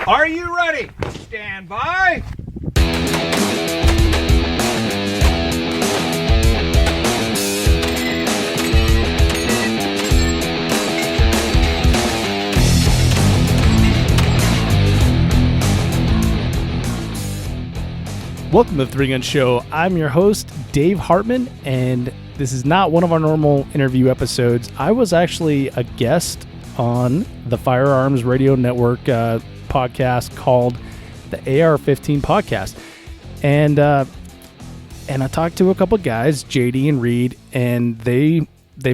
Are you ready? Stand by. Welcome to the Three Gun Show. I'm your host, Dave Hartman, and this is not one of our normal interview episodes. I was actually a guest on the Firearms Radio Network podcast called the AR-15 podcast. And I talked to a couple guys, JD and Reed, and they've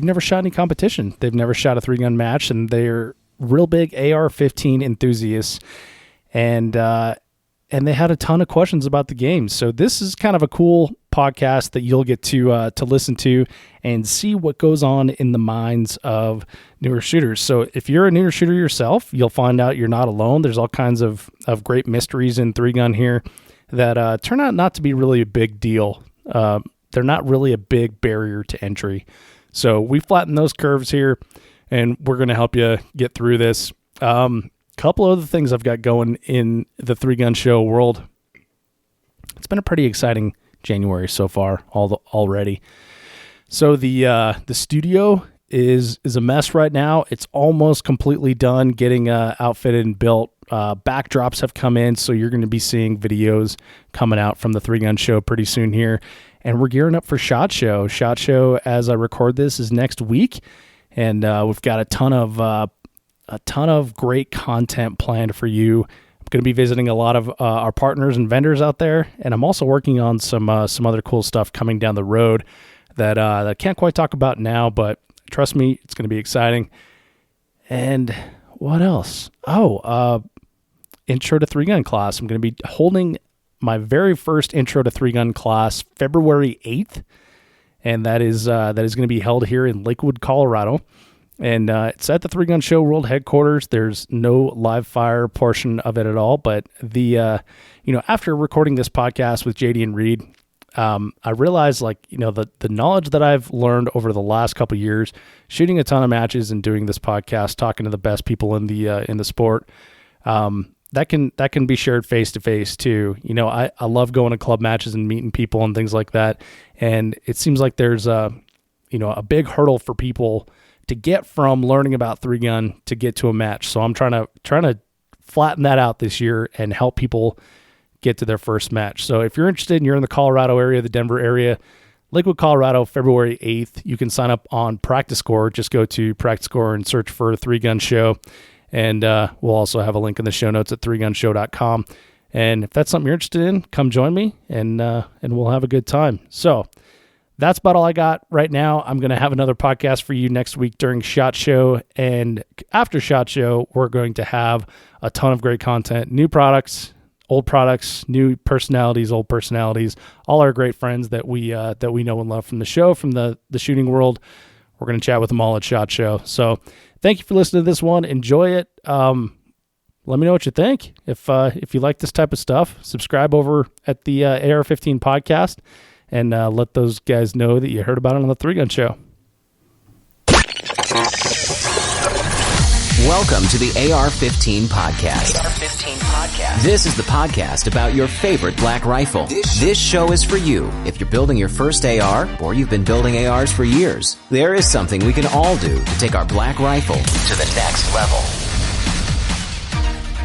never shot any competition. They've never shot a three-gun match, and they're real big AR-15 enthusiasts. And they had a ton of questions about the game. So this is kind of a cool podcast that you'll get to listen to and see what goes on in the minds of newer shooters. So if you're a newer shooter yourself, you'll find out you're not alone. There's all kinds of great mysteries in three gun here that turn out not to be really a big deal. They're not really a big barrier to entry. So we flatten those curves here, and we're going to help you get through this. Couple other things I've got going in the Three Gun Show world. It's been a pretty exciting January so far already. So the studio is a mess right now. It's almost completely done getting outfitted and built. Backdrops have come in, so you're going to be seeing videos coming out from the Three Gun Show pretty soon here. And we're gearing up for SHOT Show. SHOT Show, as I record this, is next week, and we've got a ton of great content planned for you. I'm going to be visiting a lot of our partners and vendors out there, and I'm also working on some other cool stuff coming down the road that I can't quite talk about now, but trust me, it's going to be exciting. And what else? Intro to Three Gun class. I'm going to be holding my very first Intro to Three Gun class February 8th, and that is going to be held here in Lakewood, Colorado. And it's at the Three Gun Show World Headquarters. There's no live fire portion of it at all. But after recording this podcast with JD and Reed, I realized the knowledge that I've learned over the last couple of years, shooting a ton of matches and doing this podcast, talking to the best people in the sport, that can be shared face to face too. I love going to club matches and meeting people and things like that. And it seems like there's a big hurdle for people to get from learning about three gun to get to a match. So I'm trying to flatten that out this year and help people get to their first match. So if you're interested and you're in the Colorado area, the Denver area, Lakewood, Colorado, February 8th, you can sign up on Practice Score. Just go to Practice Score and search for Three Gun Show. And we'll also have a link in the show notes at threegunshow.com. And if that's something you're interested in, come join me and we'll have a good time. So that's about all I got right now. I'm going to have another podcast for you next week during SHOT Show. And after SHOT Show, we're going to have a ton of great content, new products, new personalities, old personalities, all our great friends that we know and love from the show, from the shooting world. We're going to chat with them all at SHOT Show. So thank you for listening to this one. Enjoy it. Let me know what you think. If you like this type of stuff, subscribe over at the AR-15 podcast. And let those guys know that you heard about it on the Three Gun Show. Welcome to the AR-15 podcast. AR-15 podcast. This is the podcast about your favorite black rifle. This show is for you if you're building your first AR or you've been building ARs for years. There is something we can all do to take our black rifle to the next level.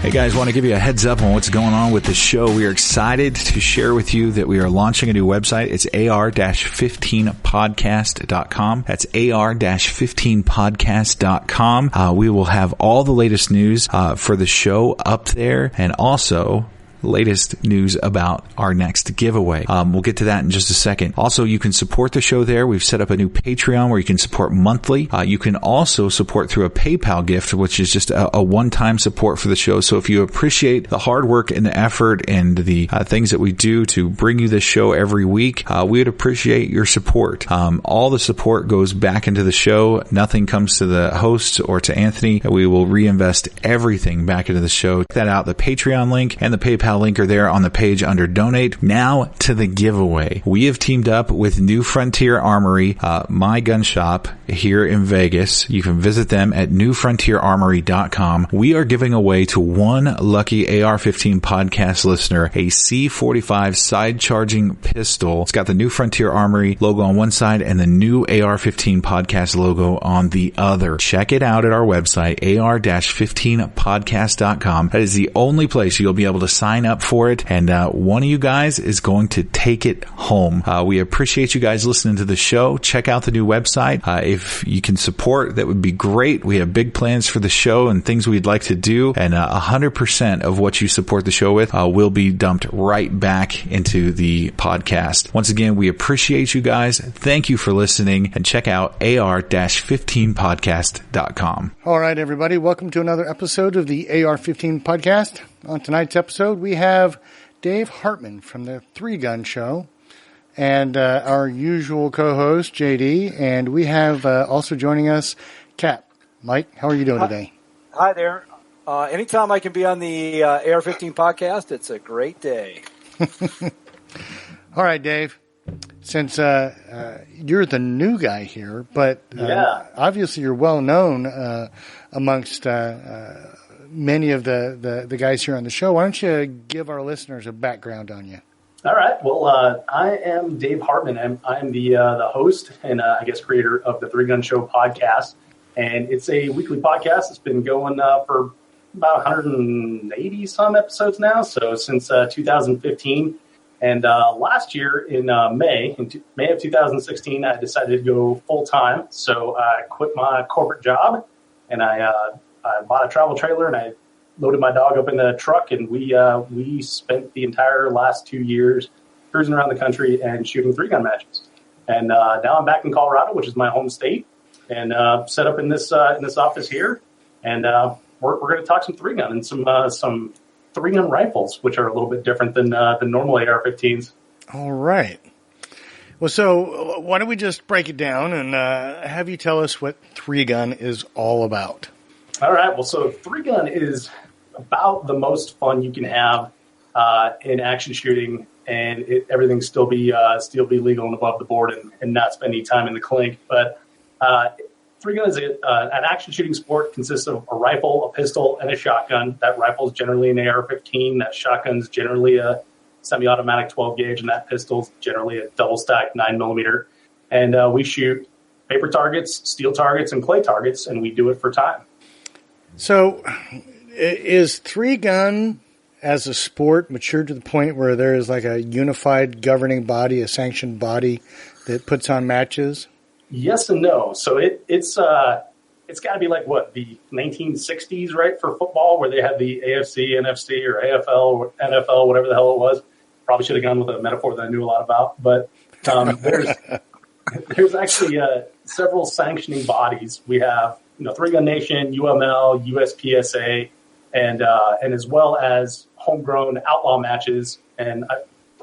Hey guys, want to give you a heads up on what's going on with the show. We are excited to share with you that we are launching a new website. It's AR-15podcast.com. That's AR-15podcast.com. We will have all the latest news for the show up there, and also latest news about our next giveaway. We'll get to that in just a second. Also, you can support the show there. We've set up a new Patreon where you can support monthly. You can also support through a PayPal gift, which is just a one-time support for the show. So if you appreciate the hard work and the effort and the things that we do to bring you this show every week, we would appreciate your support. All the support goes back into the show. Nothing comes to the host or to Anthony. We will reinvest everything back into the show. Check that out, the Patreon link and the PayPal PayPal link are there on the page under donate. Now to the giveaway. We have teamed up with New Frontier Armory, my gun shop here in Vegas. You can visit them at newfrontierarmory.com. We are giving away to one lucky AR-15 podcast listener a C45 side charging pistol. It's got the New Frontier Armory logo on one side and the new AR-15 podcast logo on the other. Check it out at our website, ar-15podcast.com. That is the only place you'll be able to sign up for it, and one of you guys is going to take it home. We appreciate you guys listening to the show. Check out the new website. If you can support, that would be great. We have big plans for the show and things we'd like to do, and 100% of what you support the show with will be dumped right back into the podcast. Once again, we appreciate you guys. Thank you for listening, and check out ar-15podcast.com. All right, everybody. Welcome to another episode of the AR-15 podcast. On tonight's episode, we have Dave Hartman from the 3-Gun Show and our usual co-host, JD. And we have also joining us, Cap. Mike, how are you doing today? Hi there. Anytime I can be on the AR-15 podcast, it's a great day. All right, Dave. Since you're the new guy here, but obviously you're well known amongst many of the guys here on the show. Why don't you give our listeners a background on you? All right. Well, I am Dave Hartman. I'm the host and I guess creator of the 3-Gun Show podcast, and it's a weekly podcast. It's been going for about 180 some episodes now. So since 2015. And last year in May of 2016, I decided to go full time. So I quit my corporate job, and I bought a travel trailer, and I loaded my dog up in the truck, and we spent the entire last 2 years cruising around the country and shooting 3-gun matches. And now I'm back in Colorado, which is my home state, and set up in this office here, and we're going to talk some 3-gun and some 3-gun rifles, which are a little bit different than normal AR-15s. All right. Well, so why don't we just break it down and have you tell us what 3-gun is all about? All right. Well, so 3-gun is about the most fun you can have in action shooting, and everything still be legal and above the board, and not spend any time in the clink. But 3-gun is an action shooting sport. Consists of a rifle, a pistol, and a shotgun. That rifle is generally an AR-15. That shotgun is generally a semi-automatic 12 gauge, and that pistol is generally a double stack 9mm. And we shoot paper targets, steel targets, and clay targets, and we do it for time. So, is 3-gun as a sport matured to the point where there is like a unified governing body, a sanctioned body that puts on matches? Yes and no. So it's got to be like what, the 1960s, right, for football, where they had the AFC, NFC, or AFL, or NFL, whatever the hell it was. Probably should have gone with a metaphor that I knew a lot about. But there's actually several sanctioning bodies. We have 3-Gun Nation, UML, USPSA, and as well as homegrown outlaw matches. And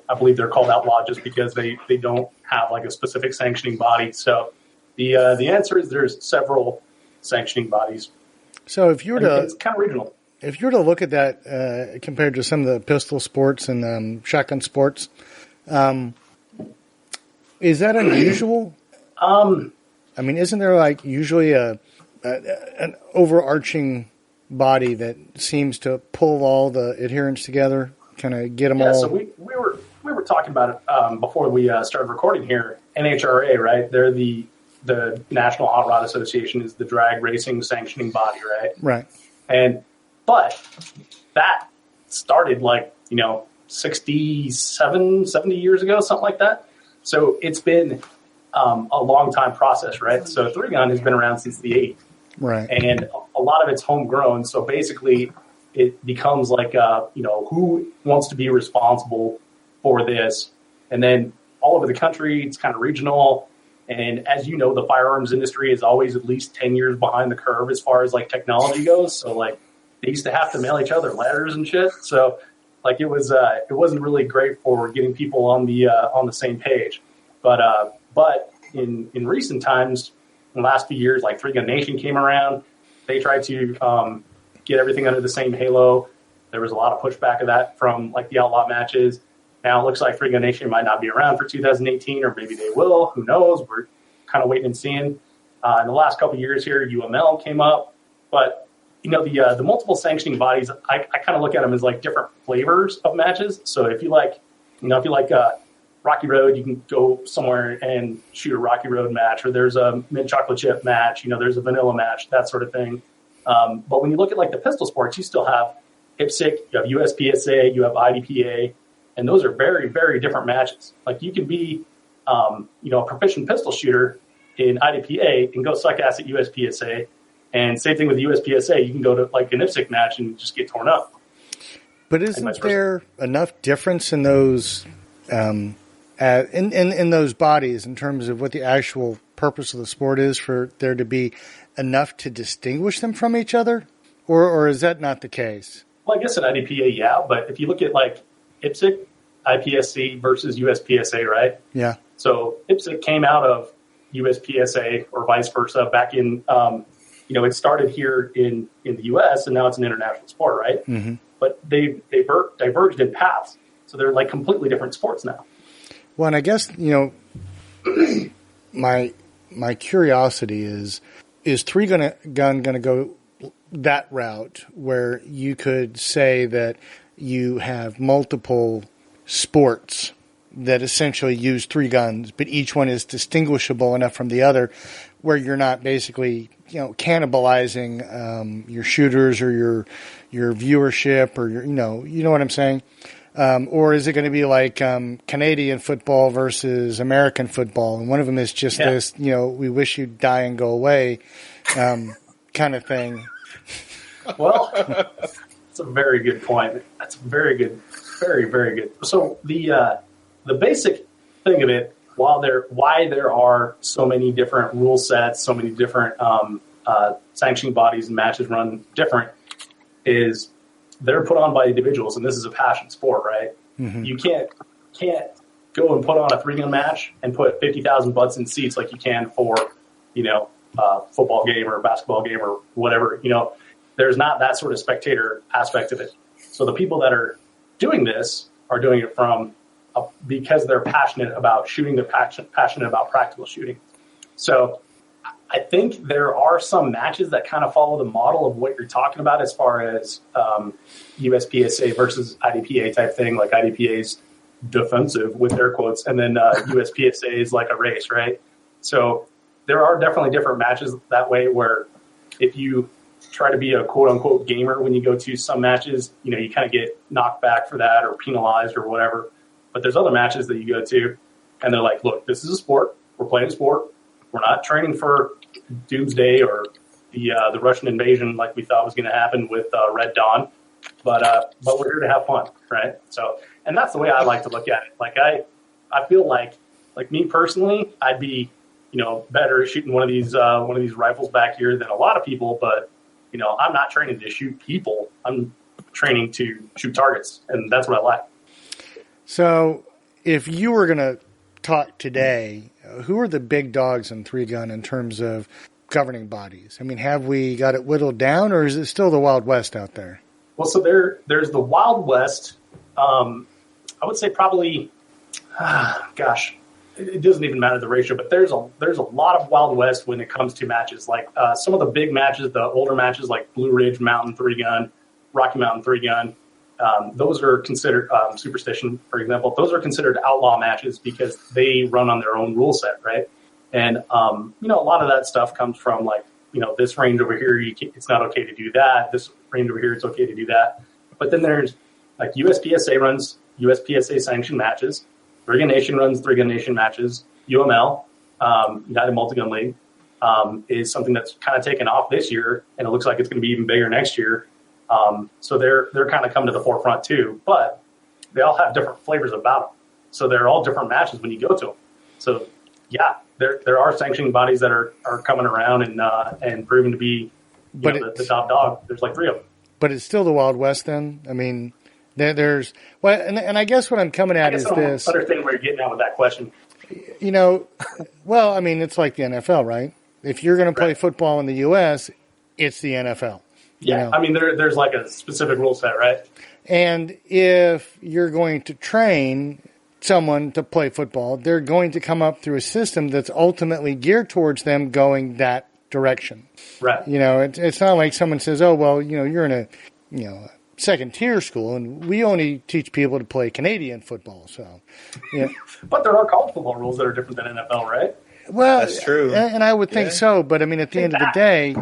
I believe they're called outlaw just because they don't have like a specific sanctioning body. So the answer is there's several sanctioning bodies. So if you were to, it's kind of regional. If you were to look at that compared to some of the pistol sports and shotgun sports, is that unusual? I mean, isn't there like usually an overarching body that seems to pull all the adherents together, kind of get them all? So we were talking about it before we started recording here. NHRA, right? They're the National Hot Rod Association, is the drag racing sanctioning body, right? Right. But that started 67, 70 years ago, something like that. So it's been a long time process, right? So 3-gun has been around since the 80s. Right. And a lot of it's homegrown. So basically it becomes like, who wants to be responsible for this? And then all over the country, it's kind of regional. And as you know, the firearms industry is always at least 10 years behind the curve as far as technology goes. So they used to have to mail each other letters and shit. So it wasn't really great for getting people on the same page. But in recent times, in the last few years, 3-Gun Nation came around. They tried to get everything under the same halo. There was a lot of pushback of that from like the outlaw matches. Now it looks like Three Gun Nation might not be around for 2018, or maybe they will. Who knows? We're kind of waiting and seeing. In the last couple of years here, UML came up, but the multiple sanctioning bodies, I kind of look at them as like different flavors of matches. So if you like Rocky Road, you can go somewhere and shoot a Rocky Road match, or there's a mint chocolate chip match, there's a vanilla match, that sort of thing. But when you look at like the pistol sports, you still have IPSC, you have USPSA, you have IDPA, and those are very, very different matches. Like you can be, a proficient pistol shooter in IDPA and go suck ass at USPSA, and same thing with USPSA. You can go to like an IPSC match and just get torn up. But isn't there enough difference in those in those bodies in terms of what the actual purpose of the sport is for there to be enough to distinguish them from each other, or is that not the case? Well, I guess in IDPA, yeah, but if you look at like IPSC, IPSC versus USPSA, right? Yeah. So IPSC came out of USPSA or vice versa back in, it started here in the U.S. and now it's an international sport, right? Mm-hmm. But they diverged in paths, so they're like completely different sports now. Well, and I guess my curiosity is Three Gun going to go that route where you could say that you have multiple sports that essentially use three guns, but each one is distinguishable enough from the other where you're not basically, cannibalizing your shooters or your viewership or you know what I'm saying? Or is it going to be like Canadian football versus American football, and one of them is just this, we wish you'd die and go away kind of thing? Well, that's a very good point. That's very good, very, very good. So the basic thing of it, why there are so many different rule sets, so many different sanctioning bodies and matches run different, is they're put on by individuals, and this is a passion sport, right? Mm-hmm. You can't go and put on a three-gun match and put 50,000 butts in seats like you can for, a football game or a basketball game or whatever. There's not that sort of spectator aspect of it. So the people that are doing this are doing it because they're passionate about shooting, they're passionate about practical shooting. So I think there are some matches that kind of follow the model of what you're talking about as far as USPSA versus IDPA type thing, like IDPA's defensive with air quotes, and then USPSA is like a race, right? So there are definitely different matches that way where if you try to be a quote-unquote gamer when you go to some matches, you kind of get knocked back for that or penalized or whatever. But there's other matches that you go to, and they're like, look, this is a sport. We're playing a sport. We're not training for Doomsday or the Russian invasion like we thought was going to happen with Red Dawn. But we're here to have fun, right? So, and that's the way I like to look at it. Like I feel like me personally, I'd be better at shooting one of these rifles back here than a lot of people. But I'm not training to shoot people. I'm training to shoot targets, and that's what I like. So, if you were going to talk today, who are the big dogs in three gun in terms of governing bodies? I mean, have we got it whittled down, or is it still the Wild West out there? Well, so there's the Wild West. I would say probably, it doesn't even matter the ratio, but there's a lot of Wild West when it comes to matches. Like some of the big matches, the older matches like Blue Ridge Mountain 3-gun, Rocky Mountain 3-gun, those are considered, Superstition, for example, those are considered outlaw matches because they run on their own rule set, right? And, a lot of that stuff comes from like, this range over here, it's not okay to do that. This range over here, it's okay to do that. But then there's like USPSA runs USPSA sanctioned matches. Three-Gun Nation runs Three-Gun Nation matches. UML, United Multi-Gun League, is something that's kind of taken off this year, and it looks like it's going to be even bigger next year. So they're kind of come to the forefront too, but they all have different flavors about them. So they're all different matches when you go to them. So yeah, there are sanctioning bodies that are coming around and proving to be the top dog. There's like 3 of them. But it's still the Wild West then? I mean, there's well, and I guess what I'm coming at is this. I understand where you're getting at with that question. Well, I mean, it's like the NFL, right? If you're going to play football in the U.S., it's the NFL. Yeah, I mean, there's like a specific rule set, right? And if you're going to train someone to play football, they're going to come up through a system that's ultimately geared towards them going that direction. Right. It's not like someone says, oh, well, you're in a second tier school and we only teach people to play Canadian football. So, yeah. But there are college football rules that are different than NFL, right? Well, that's true. And I would think so. But I mean, at the end of the day,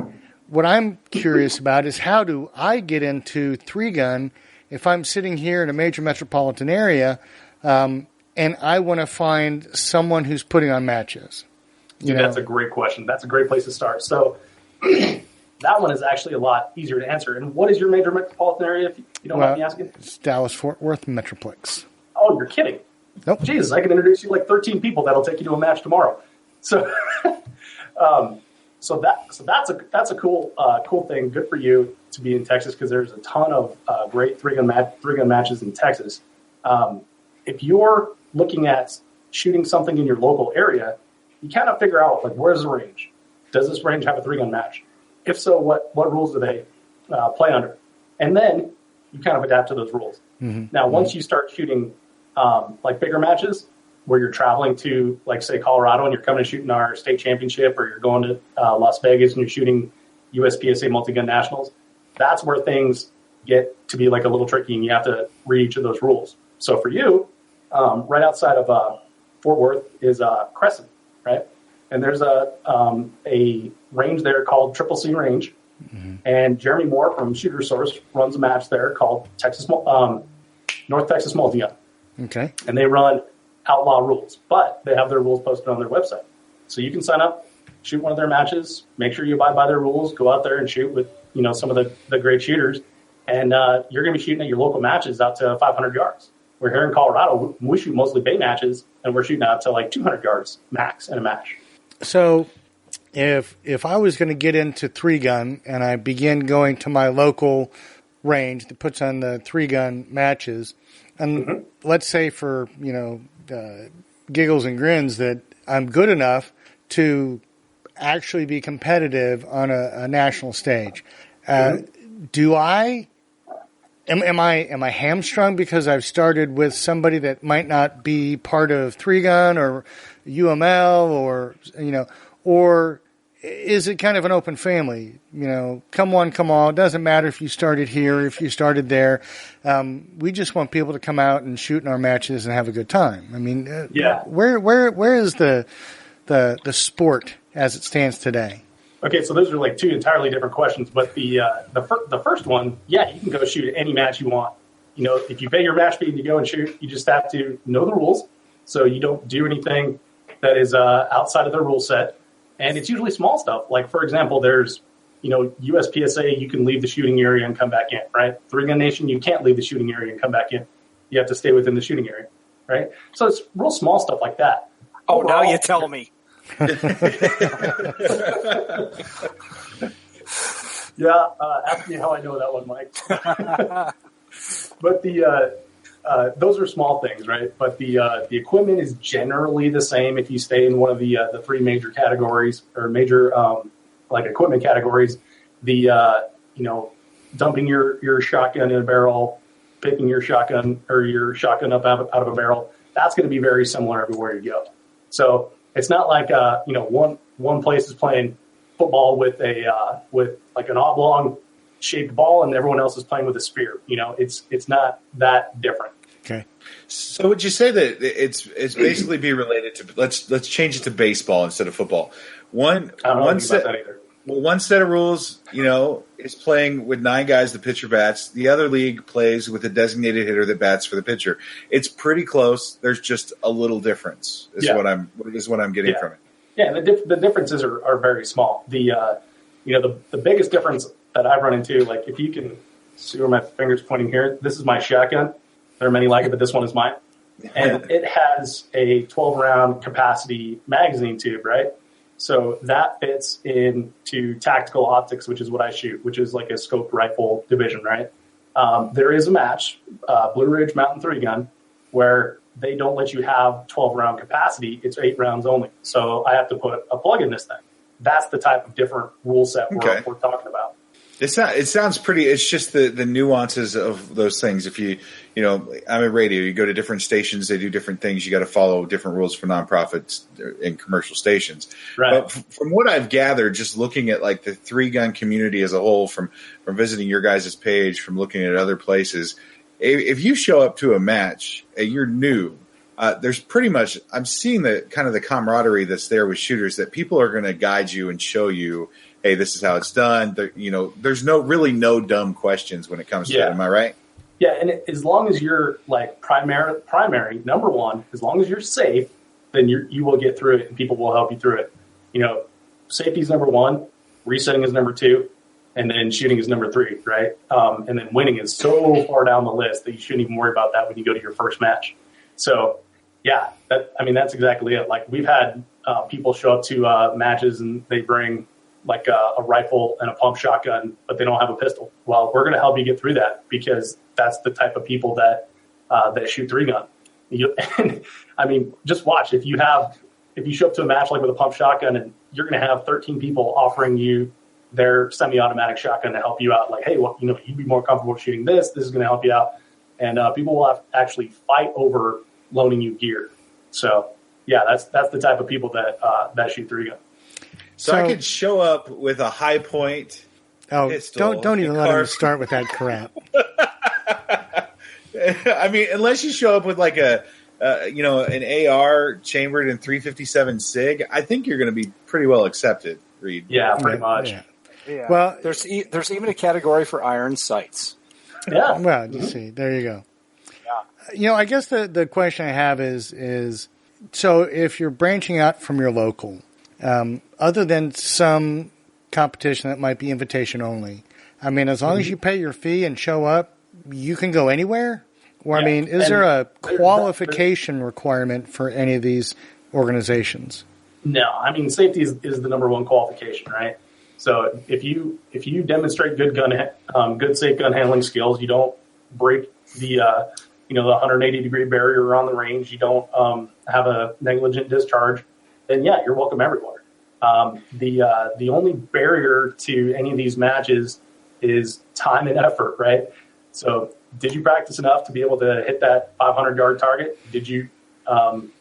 what I'm curious about is how do I get into 3-gun if I'm sitting here in a major metropolitan area and I want to find someone who's putting on matches? That's a great question. That's a great place to start. So that one is actually a lot easier to answer. And what is your major metropolitan area, if you don't mind me asking? It's Dallas-Fort Worth Metroplex. Oh, you're kidding. Nope. Jesus, I can introduce you like 13 people that'll take you to a match tomorrow. So that's a cool thing. Good for you to be in Texas because there's a ton of great 3-gun matches in Texas. If you're looking at shooting something in your local area, you kind of figure out like where's the range? Does this range have a 3-gun match? If so, what rules do they play under? And then you kind of adapt to those rules. Mm-hmm. Now, once you start shooting like bigger matches, where you're traveling to, like, say, Colorado, and you're coming to shoot in our state championship, or you're going to Las Vegas and you're shooting USPSA multi-gun nationals, that's where things get to be like a little tricky, and you have to read each of those rules. So for you, right outside of Fort Worth is Crescent, right? And there's a range there called Triple C Range, and Jeremy Moore from Shooter Source runs a match there called North Texas Multi-Gun. Okay. And they run outlaw rules, but they have their rules posted on their website. So you can sign up, shoot one of their matches, make sure you abide by their rules, go out there and shoot with, some of the great shooters. And you're going to be shooting at your local matches out to 500 yards. We're here in Colorado, we shoot mostly bay matches, and we're shooting out to like 200 yards max in a match. So if I was going to get into 3-gun and I begin going to my local range that puts on the 3-gun matches, and let's say for, giggles and grins that I'm good enough to actually be competitive on a national stage. Do I am I hamstrung because I've started with somebody that might not be part of 3-gun or UML or is it kind of an open family? Come one, come all. It doesn't matter if you started here, if you started there. We just want people to come out and shoot in our matches and have a good time. I mean, where is the sport as it stands today? Okay, so those are like two entirely different questions. But the first one, you can go shoot any match you want. If you pay your match fee and you go and shoot, you just have to know the rules, so you don't do anything that is outside of the rule set. And it's usually small stuff. Like, for example, there's, USPSA, you can leave the shooting area and come back in, right? 3-gun Nation, you can't leave the shooting area and come back in. You have to stay within the shooting area, right? So it's real small stuff like that. Oh, overall, now you tell me. Ask me how I know that one, Mike. But those are small things, right? But the equipment is generally the same if you stay in one of the 3 major categories or major like equipment categories. The dumping your shotgun in a barrel, picking your shotgun or your shotgun up out of a barrel. That's going to be very similar everywhere you go. So it's not like one place is playing football with like an oblong shaped ball and everyone else is playing with a spear. It's not that different. Okay. So would you say that it's basically be related to let's change it to baseball instead of football? One set of rules, is playing with 9 guys, the pitcher bats. The other league plays with a designated hitter that bats for the pitcher. It's pretty close. There's just a little difference is what I'm getting from it. Yeah, and the differences are very small. The biggest difference that I've run into, like if you can see where my finger's pointing here, this is my shotgun. There are many like it, but this one is mine. And it has a 12-round capacity magazine tube, right? So that fits into tactical optics, which is what I shoot, which is like a scoped rifle division, right? There is a match, Blue Ridge Mountain 3-gun, where they don't let you have 12-round capacity. It's 8 rounds only. So I have to put a plug in this thing. That's the type of different rule set we're talking about. It sounds pretty. It's just the nuances of those things. If I'm a radio. You go to different stations. They do different things. You got to follow different rules for nonprofits and commercial stations. Right. But from what I've gathered, just looking at like the 3-gun community as a whole, from visiting your guys' page, from looking at other places, if you show up to a match and you're new, there's pretty much, I'm seeing the kind of the camaraderie that's there with shooters, that people are going to guide you and show you, hey, this is how it's done. There's no dumb questions when it comes to it. Am I right? Yeah, and as long as you're like primary number one, as long as you're safe, then you will get through it, and people will help you through it. Safety is number one, resetting is number two, and then shooting is number three, right? And then winning is so far down the list that you shouldn't even worry about that when you go to your first match. So, yeah, that's exactly it. Like, we've had people show up to matches and they bring like a rifle and a pump shotgun, but they don't have a pistol. Well, we're going to help you get through that, because that's the type of people that shoot 3-gun. Just watch. If you show up to a match like with a pump shotgun, and you're going to have 13 people offering you their semi-automatic shotgun to help you out. Like, hey, well, you'd be more comfortable shooting this. This is going to help you out. And people will actually fight over loaning you gear. So, yeah, that's the type of people that shoot 3-gun. So I could show up with a high point pistol. Don't even let him start with that crap. Unless you show up with like an AR chambered in 357 SIG, I think you're going to be pretty well accepted, Reed. Yeah, pretty much. Yeah. Well, there's even a category for iron sights. Yeah. Well, you see, there you go. Yeah. I guess the question I have is so if you're branching out from your local, other than some competition that might be invitation only, as long as you pay your fee and show up, you can go anywhere? Or, is there a qualification requirement for any of these organizations? No, safety is the number one qualification, right? So if you demonstrate good safe gun handling skills, you don't break the 180-degree barrier around the range, you don't have a negligent discharge, then yeah, you're welcome everywhere. The only barrier to any of these matches is time and effort, right? So did you practice enough to be able to hit that 500-yard target? Did you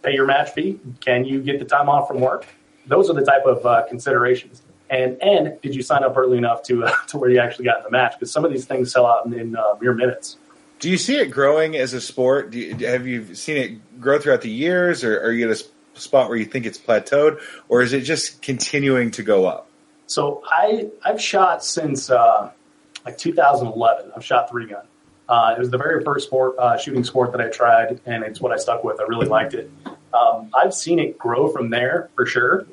pay your match fee? Can you get the time off from work? Those are the type of considerations. And did you sign up early enough to where you actually got in the match? Because some of these things sell out in mere minutes. Do you see it growing as a sport? Have you seen it grow throughout the years, or are you at a spot where you think it's plateaued, or is it just continuing to go up? So I've shot since 2011. I've shot 3-gun. It was the very first shooting sport that I tried, and it's what I stuck with. I really liked it. I've seen it grow from there for sure.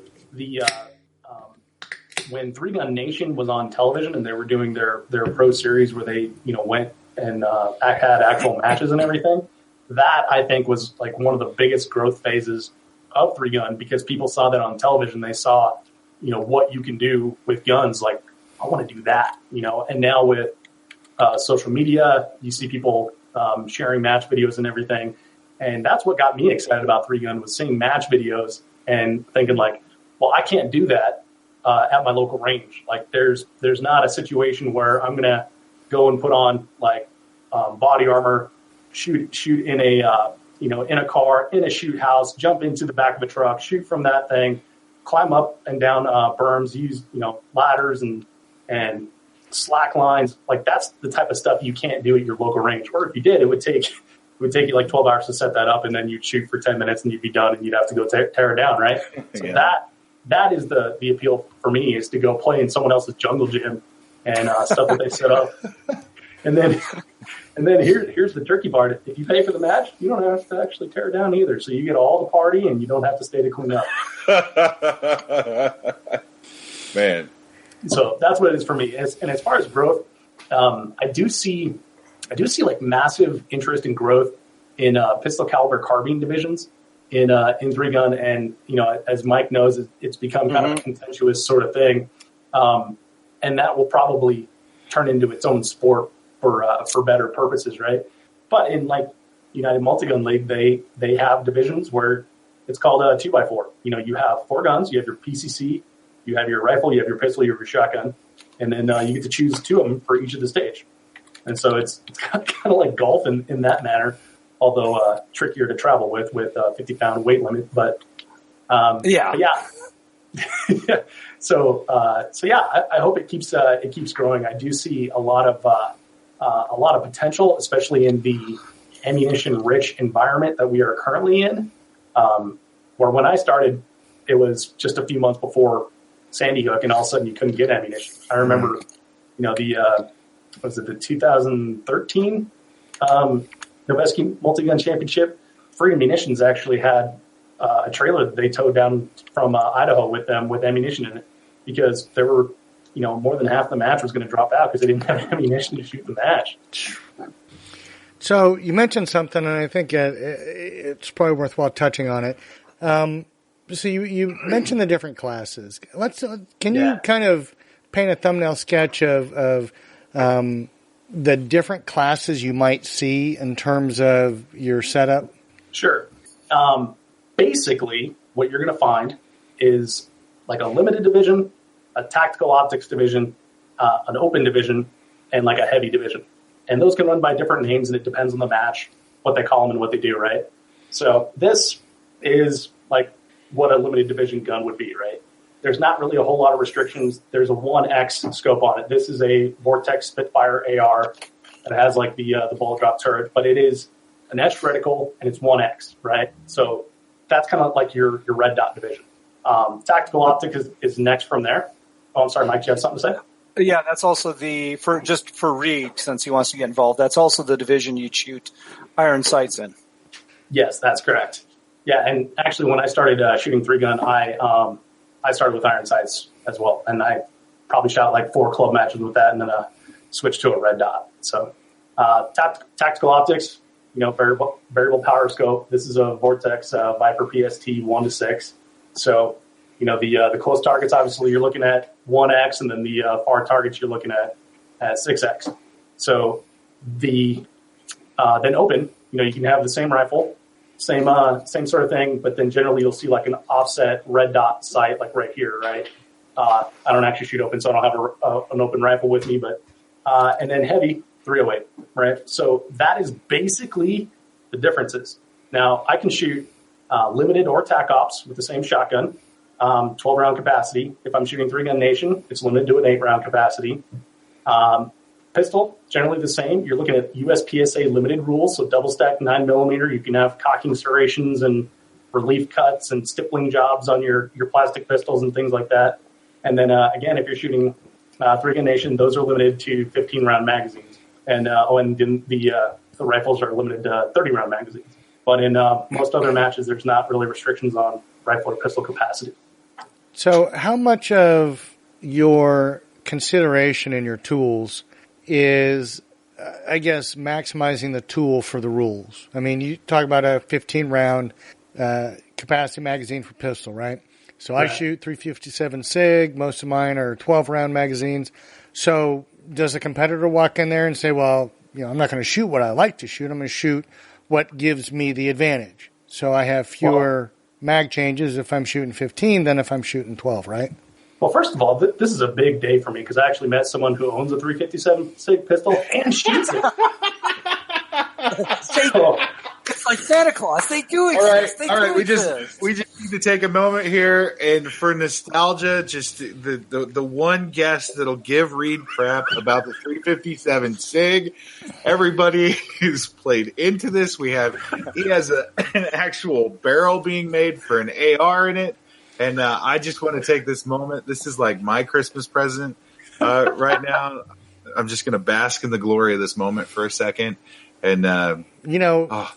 When 3-Gun Nation was on television and they were doing their pro series where they went and had actual matches and everything, that I think was like one of the biggest growth phases of 3-Gun, because people saw that on television. They saw what you can do with guns. Like, I want to do that, and now with social media, you see people sharing match videos and everything. And that's what got me excited about 3-Gun, was seeing match videos and thinking like, well, I can't do that at my local range. Like, there's not a situation where I'm going to go and put on like body armor, shoot in a in a car, in a shoot house, jump into the back of a truck, shoot from that thing, climb up and down berms, use ladders and slack lines. Like, that's the type of stuff you can't do at your local range. Or if you did, it would take you like 12 hours to set that up, and then you'd shoot for 10 minutes and you'd be done, and you'd have to go tear it down, right? So Yeah. that is the appeal for me, is to go play in someone else's jungle gym and stuff that they set up. And then here's the tricky part. If you pay for the match, you don't have to actually tear it down either. So you get all the party, and you don't have to stay to clean up. Man. So that's what it is for me. And as far as growth, I do see like massive interest in growth in pistol caliber carbine divisions in 3-Gun, and as Mike knows, it's become kind of a contentious sort of thing, and that will probably turn into its own sport for better purposes, right? But in like United Multi-Gun League, they have divisions where it's called a 2x4. You have 4 guns, you have your PCC, you have your rifle, you have your pistol, you have your shotgun, and then you get to choose 2 of them for each of the stage. And so it's kind of like golf in that manner, although trickier to travel with 50-pound weight limit. But yeah. So I hope it keeps growing. I do see a lot of potential, especially in the ammunition-rich environment that we are currently in. Where when I started, it was just a few months before Sandy Hook, and all of a sudden you couldn't get ammunition. I remember, the 2013 Noveski Multi-Gun Championship? Freedom Munitions actually had a trailer that they towed down from Idaho with them with ammunition in it, because there were, more than half the match was going to drop out because they didn't have ammunition to shoot the match. So you mentioned something, and I think it's probably worthwhile touching on it. So you mentioned the different classes. Can you kind of paint a thumbnail sketch of the different classes you might see in terms of your setup? Sure. Basically, what you're going to find is like a limited division, a tactical optics division, an open division, and like a heavy division. And those can run by different names, and it depends on the match, what they call them and what they do, right? So this is like what a limited division gun would be, right? There's not really a whole lot of restrictions. There's a 1X scope on it. This is a Vortex Spitfire AR that has like the bullet drop turret, but it is an etched reticle and it's 1X, right? So that's kind of like your red dot division. Tactical optic is next from there. Oh, I'm sorry, Mike, do you have something to say? Yeah, that's also for Reed, since he wants to get involved, that's also the division you shoot iron sights in. Yes, that's correct. Yeah, and actually when I started shooting 3-gun, I started with iron sights as well, and I probably shot like 4 club matches with that, and then switched to a red dot. So tactical optics, variable power scope. This is a Vortex Viper PST 1-6. So the close targets, obviously you're looking at 1X, and then the far targets you're looking at 6X. So then open, you can have the same rifle, same sort of thing, but then generally you'll see like an offset red dot sight, like right here, right? I don't actually shoot open, so I don't have an open rifle with me, but and then heavy 308, right? So that is basically the differences. Now I can shoot limited or tac ops with the same shotgun, 12-round capacity. If I'm shooting 3-gun nation, it's limited to an 8-round capacity. Pistol, generally the same. You're looking at USPSA limited rules, so double stack 9mm. You can have cocking serrations and relief cuts and stippling jobs on your plastic pistols and things like that. And then again, if you're shooting 3-gun nation, those are limited to 15-round magazines. And the rifles are limited to 30-round magazines. But in most other matches, there's not really restrictions on rifle or pistol capacity. So how much of your consideration in your tools is, I guess, maximizing the tool for the rules? I mean, you talk about a 15-round capacity magazine for pistol, right? So I shoot 357 SIG. Most of mine are 12-round magazines. So does a competitor walk in there and say, well, I'm not going to shoot what I like to shoot. I'm going to shoot what gives me the advantage. So I have fewer mag changes if I'm shooting 15 than if I'm shooting 12, right? Well, first of all, this is a big day for me because I actually met someone who owns a 357 SIG pistol and shoots it. It's like Santa Claus. They do exist. All right. We just need to take a moment here, and for nostalgia, just the one guest that'll give Reed crap about the 357 SIG. Everybody who's played into this, he has an actual barrel being made for an AR in it. And I just want to take this moment. This is like my Christmas present right now. I'm just going to bask in the glory of this moment for a second. And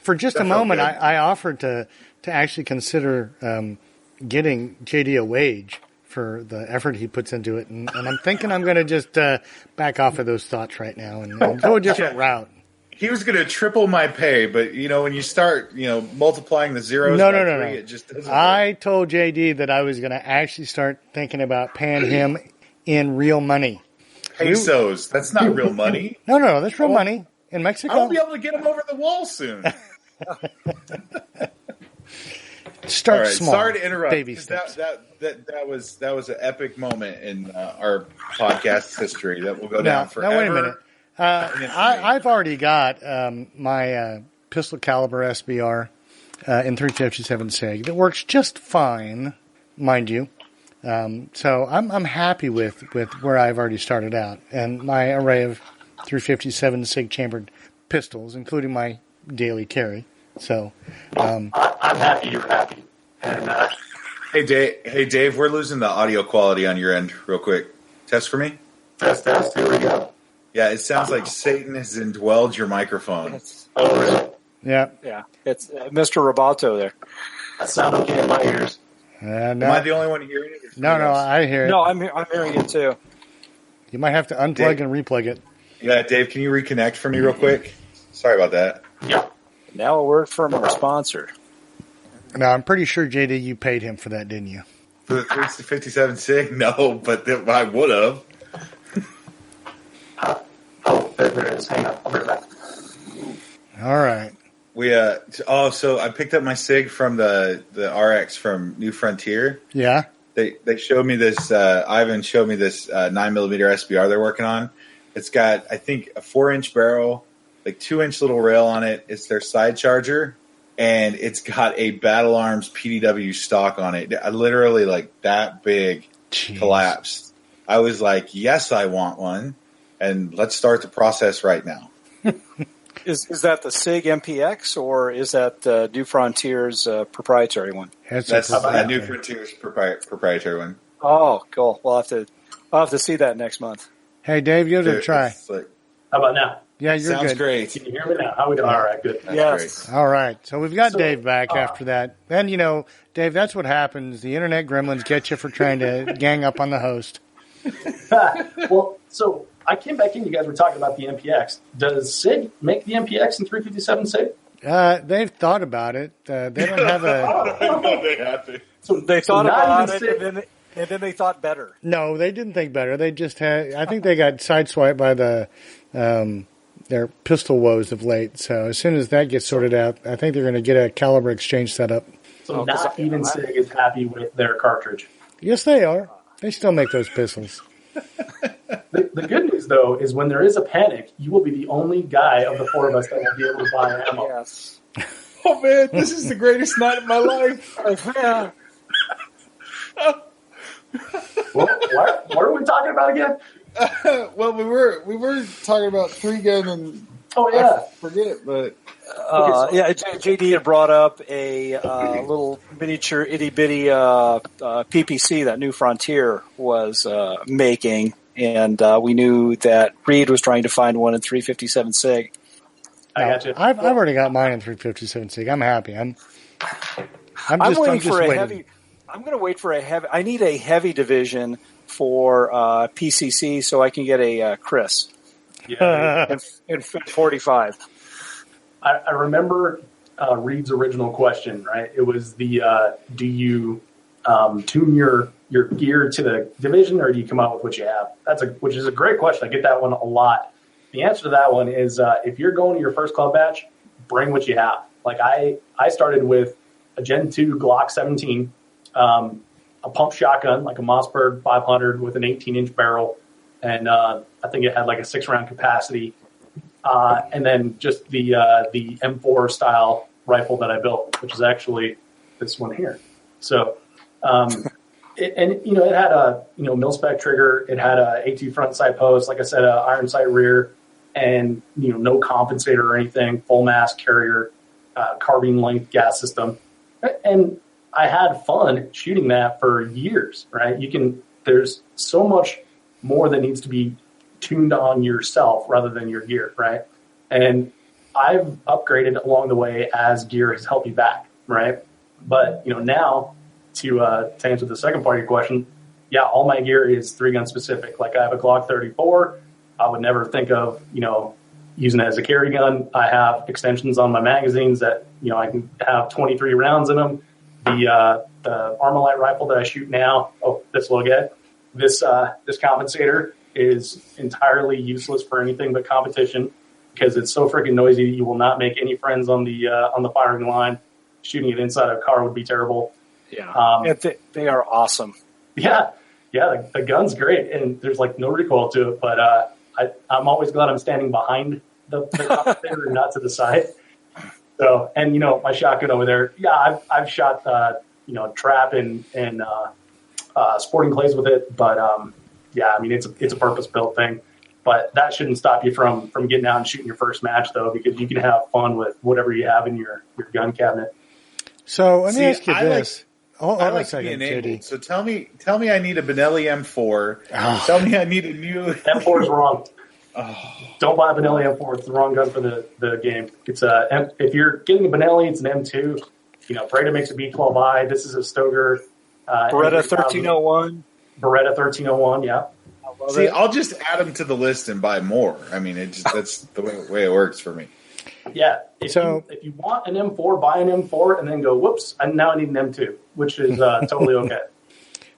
for just a moment, I offered to actually consider getting JD a wage for the effort he puts into it, and I'm thinking I'm going to just back off of those thoughts right now and go a different route. He was going to triple my pay, but when you start multiplying the zeros by 3, it just doesn't I told JD that I was going to actually start thinking about paying him in real money. Pesos. That's not real money. No, that's real money. In Mexico? I'll be able to get him over the wall soon. Start All right, small. sorry to interrupt. Baby steps. That was an epic moment in our podcast history that will go down forever. Now, wait a minute. I've already got my pistol caliber SBR in 357 SIG that works just fine, mind you. So I'm happy with where I've already started out and my array of 357 SIG chambered pistols, including my daily carry. So I'm happy you're happy. And Hey Dave, we're losing the audio quality on your end real quick. Test for me? test. Here we go. Yeah, it sounds like Satan has indwelled your microphone. Oh, really? yeah. It's Mr. Roboto there. That sound okay in my ears. No, Am I the only one hearing it? no, I hear it. No, I'm hearing it too. You might have to unplug and replug it. Yeah, Dave, can you reconnect for me real quick? Sorry about that. Yeah. Now a word from our sponsor. Now, I'm pretty sure, JD, you paid him for that, didn't you? For the 357 SIG? No, but I would have. Oh, there it is. Hang on. I'll be right back. All right. So I picked up my SIG from the RX from New Frontier. Yeah. They showed me this, Ivan showed me this 9mm SBR they're working on. It's got, I think, a 4-inch barrel, like 2-inch little rail on it. It's their side charger. And it's got a Battle Arms PDW stock on it. I literally, like, that big collapsed. I was like, yes, I want one. And let's start the process right now. Is that the SIG MPX or is that New Frontier's proprietary one? That's New Frontier's proprietary one. Oh, cool. I'll have to see that next month. Hey, Dave, you have to try. How about now? Yeah, you're Sounds good. great. Can you hear me now? How we doing? All right, good. Yes. All right. So we've got Dave back after that. And, Dave, that's what happens. The internet gremlins get you for trying to gang up on the host. Well, so I came back in. You guys were talking about the MPX. Does SIG make the MPX in 357 SIG? They've thought about it. They don't have a... No, they have to. So They thought not about even it SIG. and then they thought better. No, they didn't think better. They just had... I think they got sideswiped by their pistol woes of late. So as soon as that gets sorted out, I think they're going to get a caliber exchange set up. So not even SIG is happy with their cartridge. Yes, they are. They still make those pistols. The good news, though, is when there is a panic, you will be the only guy of the four of us that will be able to buy ammo. Yes. Oh, man, this is the greatest night of my life. Yeah. Well, what are we talking about again? Well, we were talking about 3-gun and Oh, yeah. I forget, but JD had brought up a little miniature itty bitty PPC that New Frontier was making, and we knew that Reed was trying to find one in 357 SIG. I got you. I've already got mine in 357 SIG. I'm happy. I'm waiting for a waiting. heavy. I'm going to wait for a heavy. I need a heavy division for PCC so I can get a Chris Yeah. in 45. I remember Reed's original question, right? It was the do you tune your gear to the division, or do you come out with what you have? Which is a great question. I get that one a lot. The answer to that one is if you're going to your first club batch, bring what you have. Like I started with a Gen 2 Glock 17, a pump shotgun, like a Mossberg 500 with an 18-inch barrel, and I think it had like a 6-round capacity. And then just the M4 style rifle that I built, which is actually this one here. So, it had a mil-spec trigger. It had a A2 front sight post, like I said, a iron sight rear, and no compensator or anything. Full mass carrier, carbine length gas system, and I had fun shooting that for years. Right? There's so much more that needs to be tuned on yourself rather than your gear, right? And I've upgraded along the way as gear has helped me back, right? But now to answer the second part of your question, yeah, all my gear is 3-gun specific. Like I have a Glock 34. I would never think of using it as a carry gun. I have extensions on my magazines that I can have 23 rounds in them. The Armalite rifle that I shoot now, this little guy, this compensator is entirely useless for anything but competition because it's so freaking noisy. You will not make any friends on the firing line. shooting it inside a car would be terrible. Yeah, they are awesome. Yeah, the gun's great, and there's like no recoil to it. But I'm always glad I'm standing behind the commentator and not to the side. So, and my shotgun over there. Yeah, I've shot trap and sporting clays with it. But yeah, I mean it's a purpose built thing. But that shouldn't stop you from getting out and shooting your first match, though, because you can have fun with whatever you have in your gun cabinet. So let me ask you this. Hold I on like a second, to be enabled. JD. So tell me I need a Benelli M4. Tell me I need a new M4 is wrong. Don't buy a Benelli M4. It's the wrong gun for the game. It's if you're getting a Benelli, it's an M2. Breda makes a B12i. This is a Stoeger. Beretta 1301. Beretta 1301, yeah. See, I'll just add them to the list and buy more. I mean, that's the way it works for me. Yeah. If you want an M4, buy an M4 and then go, whoops, and now I need an M2, which is totally okay.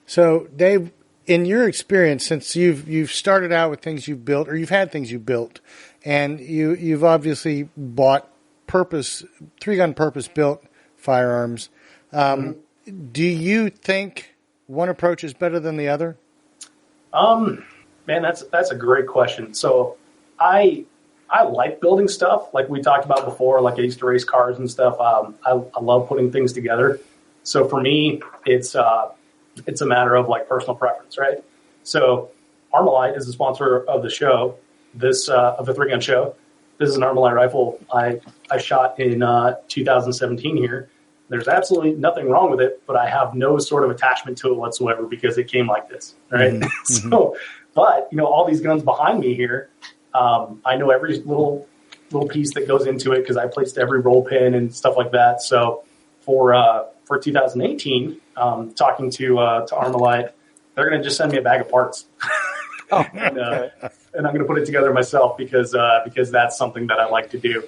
So, Dave, in your experience, since you've started out with things you've built, or you've had things you've built, and you've obviously bought three-gun purpose-built firearms, do you think one approach is better than the other? Man, that's a great question. So I like building stuff like we talked about before. Like I used to race cars and stuff. I love putting things together. So for me, it's a matter of like personal preference, right? So Armalite is the sponsor of the show, of the 3-gun show. This is an Armalite rifle I shot in 2017 here. There's absolutely nothing wrong with it, but I have no sort of attachment to it whatsoever because it came like this, right? Mm-hmm. So, but all these guns behind me here, I know every little piece that goes into it because I placed every roll pin and stuff like that. So for 2018, talking to Armalite, they're going to just send me a bag of parts. And I'm going to put it together myself because that's something that I like to do,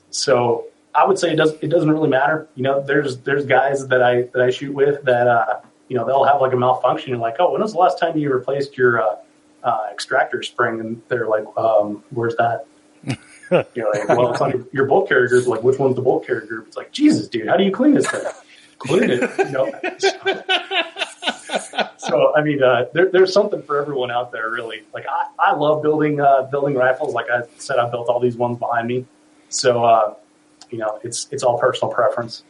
So I would say it doesn't really matter. There's guys that I shoot with that they'll have like a malfunction. You're like, oh, when was the last time you replaced your extractor spring? And they're like, where's that? You're like, well, it's on your bolt carrier group. Like, which one's the bolt carrier group? It's like, Jesus, dude, how do you clean this thing? Clean it, So I mean, there's something for everyone out there, really. Like I love building rifles. Like I said, I built all these ones behind me. So it's all personal preference.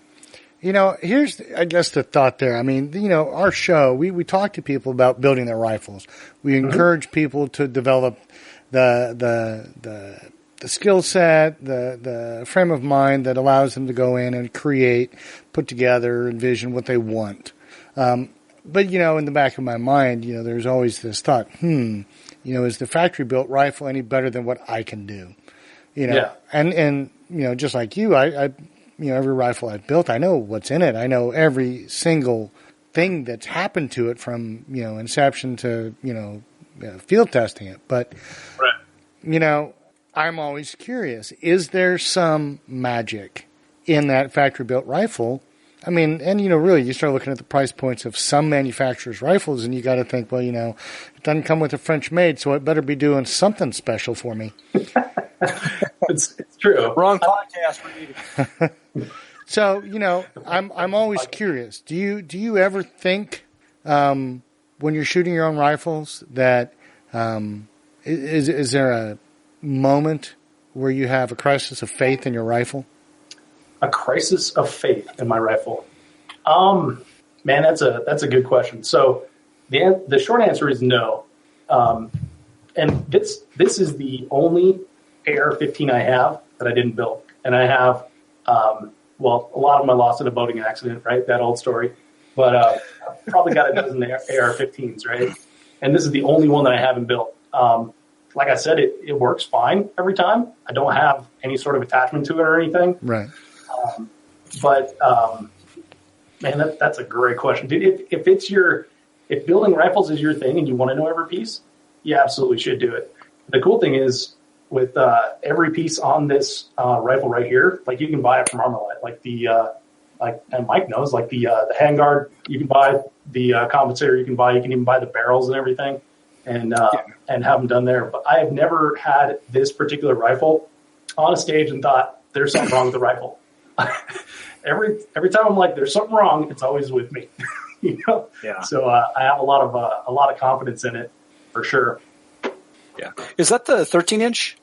Here's, I guess, the thought there. I mean, our show, we talk to people about building their rifles. We encourage people to develop the skill set, the frame of mind that allows them to go in and create, put together, envision what they want. But, in the back of my mind, there's always this thought, is the factory-built rifle any better than what I can do? Yeah. And just like you, I every rifle I've built, I know what's in it. I know every single thing that's happened to it from, inception to, field testing it. But, right. I'm always curious, is there some magic in that factory-built rifle? I mean, and, really, you start looking at the price points of some manufacturers' rifles, and you got to think, well, it doesn't come with a French made, so it better be doing something special for me. It's true. Wrong podcast for you. So, I'm always curious. Do you ever think when you're shooting your own rifles that is there a moment where you have a crisis of faith in your rifle? A crisis of faith in my rifle. Man, that's a good question. So the short answer is no. And this is the only AR-15 I have that I didn't build. And I have, a lot of them I lost in a boating accident, right? That old story. But I probably got a dozen AR-15s, right? And this is the only one that I haven't built. Like I said, it works fine every time. I don't have any sort of attachment to it or anything. Right. Man, that's a great question, dude. If building rifles is your thing and you want to know every piece, you absolutely should do it. The cool thing is with every piece on this rifle right here, like you can buy it from Armalite. Like and Mike knows, like the handguard you can buy, the compensator you can buy. You can even buy the barrels and everything, and have them done there. But I have never had this particular rifle on a stage and thought there's something wrong with the rifle. every time I'm like, there's something wrong, it's always with me. Yeah. So I have a lot of confidence in it for sure. Yeah. Is that the 13-inch?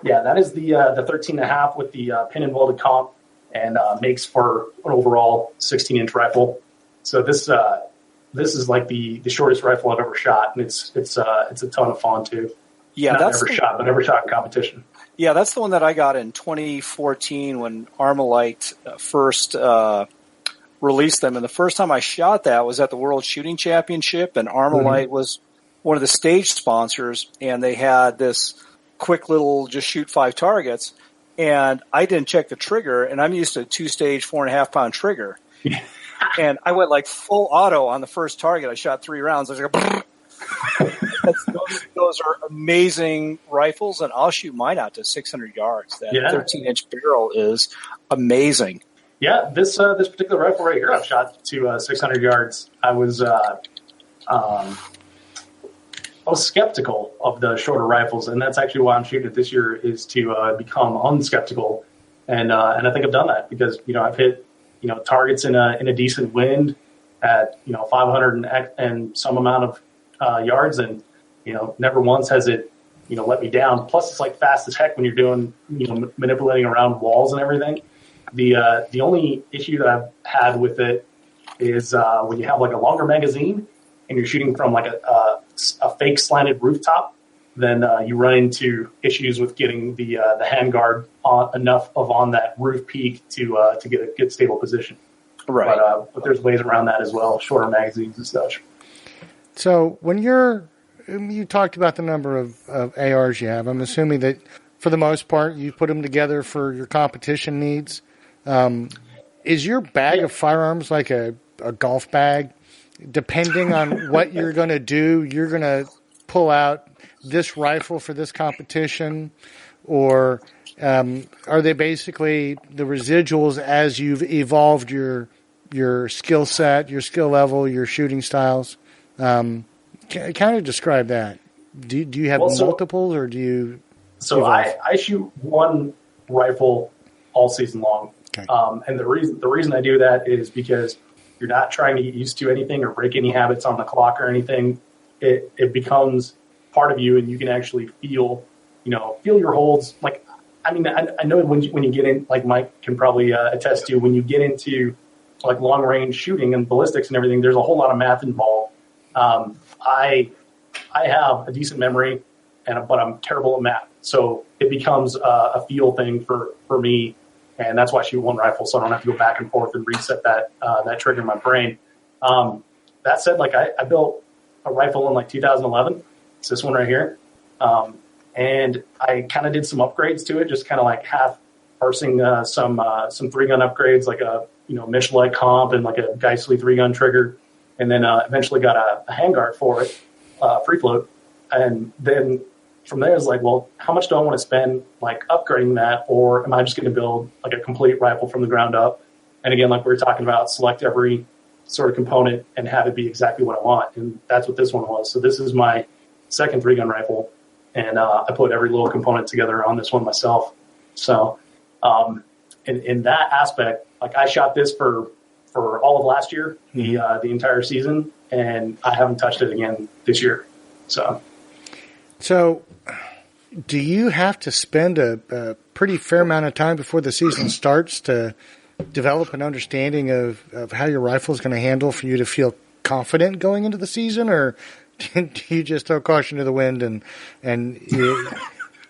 Yeah, that is the 13.5 with the pin and welded comp, and makes for an overall 16-inch rifle. So this is like the shortest rifle I've ever shot, and it's a ton of fun too. Yeah, never shot in competition. Yeah, that's the one that I got in 2014 when Armalite first released them. And the first time I shot that was at the World Shooting Championship, and Armalite was one of the stage sponsors, and they had this quick little just shoot 5 targets, and I didn't check the trigger, and I'm used to a 2-stage 4.5-pound trigger. And I went like full auto on the first target. I shot 3 rounds. I was like, those are amazing rifles, and I'll shoot mine out to 600 yards. That 13-inch barrel is amazing. Yeah, this particular rifle right here, I've shot to 600 yards. I was skeptical of the shorter rifles, and that's actually why I'm shooting it this year, is to become unskeptical. And I think I've done that because I've hit targets in a decent wind at 500 and some amount of yards, and never once has it let me down. Plus, it's like fast as heck when you're doing manipulating around walls and everything. The only issue that I've had with it is when you have like a longer magazine and you're shooting from like a fake slanted rooftop, then you run into issues with getting the handguard on that roof peak to get a good stable position. Right. But there's ways around that as well, shorter magazines and such. So when you talked about the number of ARs you have, I'm assuming that for the most part you put them together for your competition needs. Is your bag of firearms like a golf bag? Depending on what you're going to do, you're going to pull out this rifle for this competition, or are they basically the residuals as you've evolved your skill set, your skill level, your shooting styles? Kind of describe that. Do you have multiples, or do you? So I shoot one rifle all season long, okay. And the reason I do that is because you're not trying to get used to anything or break any habits on the clock or anything. It becomes part of you, and you can actually feel your holds. Like, I mean, I know when you get in, like Mike can probably attest to, when you get into like long range shooting and ballistics and everything, there's a whole lot of math involved. I have a decent memory, but I'm terrible at math. So it becomes a feel thing for me. And that's why I shoot one rifle, so I don't have to go back and forth and reset that trigger in my brain. That said, like I built a rifle in like 2011. It's this one right here. And I kind of did some upgrades to it, just kind of like half parsing some 3-gun upgrades, like a Michelin comp and like a Geissele 3-gun trigger, and then eventually got a handguard for it, free float. And then from there, it's like, well, how much do I want to spend like upgrading that, or am I just going to build like a complete rifle from the ground up? And again, like we were talking about, select every sort of component and have it be exactly what I want. And that's what this one was. So this is my second 3-gun rifle, and I put every little component together on this one myself. So in that aspect, like I shot this for all of last year, the entire season, and I haven't touched it again this year. So do you have to spend a pretty fair amount of time before the season starts to develop an understanding of how your rifle is going to handle for you to feel confident going into the season, or do you just throw caution to the wind and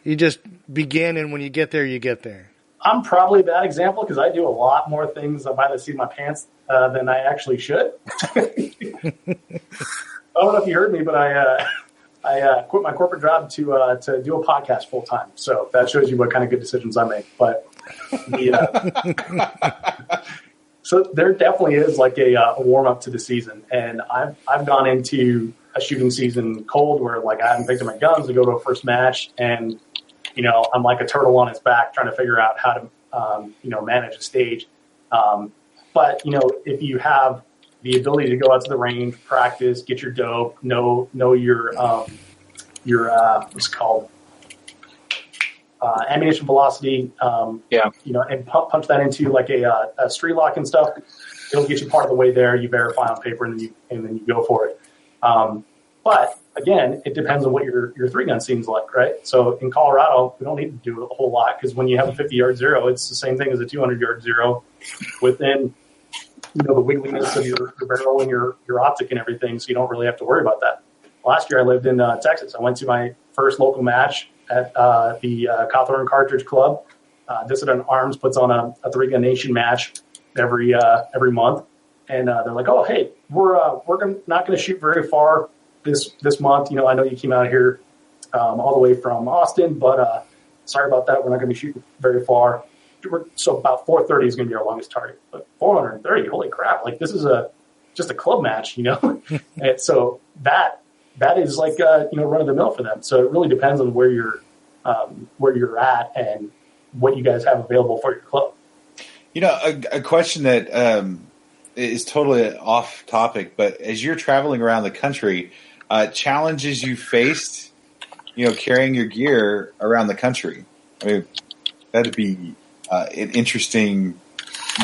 you just begin, and when you get there, you get there? I'm probably a bad example because I do a lot more things by the seat of my pants than I actually should. I don't know if you heard me, but I quit my corporate job to do a podcast full time. So that shows you what kind of good decisions I make. But so there definitely is like a warm up to the season, and I've gone into a shooting season cold where like I haven't picked up my guns to go to a first match, and I'm like a turtle on its back trying to figure out how to manage a stage. But if you have the ability to go out to the range, practice, get your dope, know your what's it called? ammunition velocity, and punch that into like a street lock and stuff. It'll get you part of the way there. You verify on paper, and then you go for it. But again, it depends on what your 3-gun seems like, right? So in Colorado, we don't need to do a whole lot because when you have a 50-yard zero, it's the same thing as a 200-yard zero within the wiggliness of your barrel and your optic and everything. So you don't really have to worry about that. Last year, I lived in Texas. I went to my first local match at the Cawthorn Cartridge Club. Dissident Arms puts on a 3-gun nation match every month, and they're like, "Oh, hey, we're not going to shoot very far this month. I know you came out here all the way from Austin, but sorry about that. We're not going to be shooting very far. So about 430 is going to be our longest target. But 430, holy crap! Like this is just a club match, And so that is like run of the mill for them. So it really depends on where you're at and what you guys have available for your club. A question that is totally off topic, but as you're traveling around the country, challenges you faced, carrying your gear around the country. I mean, that'd be an interesting,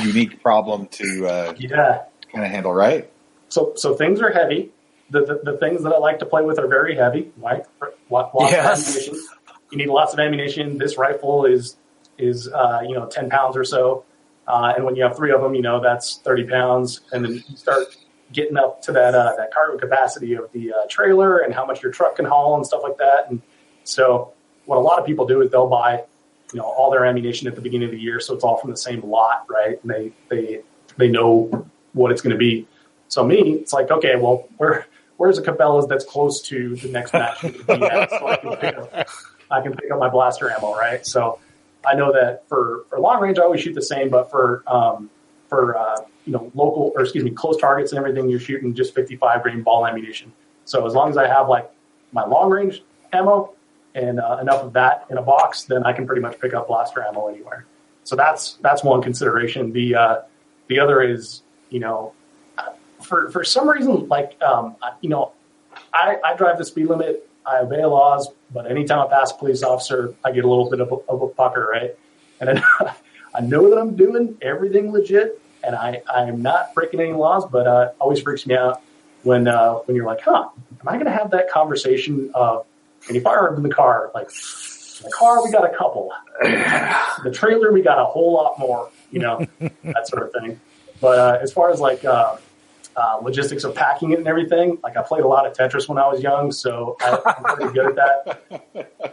unique problem to kind of handle, right? So things are heavy. The things that I like to play with are very heavy, right? Lots of ammunition. You need lots of ammunition. This rifle is 10 pounds or so. And when you have 3 of them, that's 30 pounds. And then you start getting up to that cargo capacity of the trailer and how much your truck can haul and stuff like that. And so what a lot of people do is they'll buy, all their ammunition at the beginning of the year. So it's all from the same lot, right? And they know what it's going to be. So me, it's like, okay, well, where's a Cabela's that's close to the next match? So I can pick up my blaster ammo, right? So I know that for long range, I always shoot the same, but for local close targets and everything, you're shooting just 55 grain ball ammunition. So as long as I have like my long range ammo and enough of that in a box, then I can pretty much pick up blaster ammo anywhere. So that's one consideration. The other is, for some reason, like, I drive the speed limit. I obey laws, but anytime I pass a police officer, I get a little bit of a pucker, right? And then I know that I'm doing everything legit, and I'm not breaking any laws, but it always freaks me out when you're like, am I going to have that conversation of any firearms in the car? Like, in the car, we got a couple. The trailer, we got a whole lot more, that sort of thing. But as far as like logistics of packing it and everything, like I played a lot of Tetris when I was young, so I'm pretty good at that.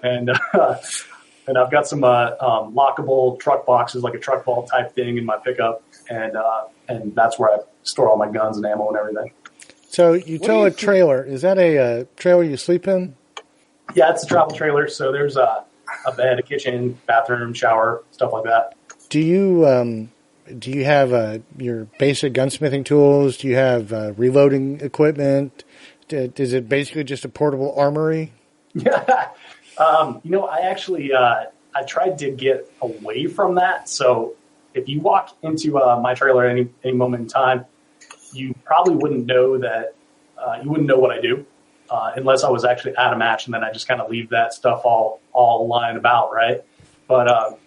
And I've got some lockable truck boxes, like a truck vault type thing in my pickup, and that's where I store all my guns and ammo and everything. So you tow a trailer. Is that a trailer you sleep in? Yeah, it's a travel trailer. So there's a bed, a kitchen, bathroom, shower, stuff like that. Do you have your basic gunsmithing tools? Do you have reloading equipment? Is it basically just a portable armory? Yeah. I actually I tried to get away from that. So if you walk into my trailer at any moment in time, you probably wouldn't know that you wouldn't know what I do unless I was actually at a match, and then I just kind of leave that stuff all lying about, right? But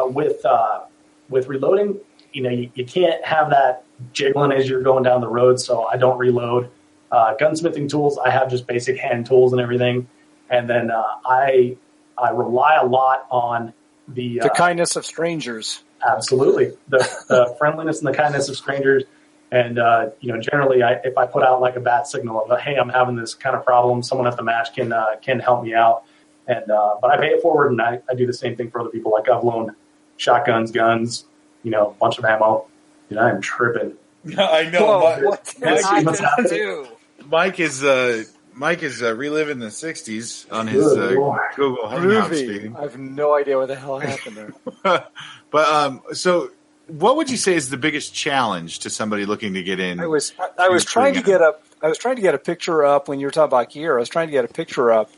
with reloading, you can't have that jiggling as you're going down the road, so I don't reload. Gunsmithing tools, I have just basic hand tools and everything. And then I rely a lot on the kindness of strangers. Absolutely. The friendliness and the kindness of strangers. And, generally, if I put out like a bat signal of, hey, I'm having this kind of problem, someone at the match can help me out. And but I pay it forward, and I do the same thing for other people. Like I've loaned shotguns, guns, a bunch of ammo. I'm tripping. I know. Whoa, Mike is reliving the 60s on his Google Hangout speed. I have no idea what the hell happened there. But so what would you say is the biggest challenge to somebody looking to get in? I was trying to get a picture up when you were talking about gear. I was trying to get a picture up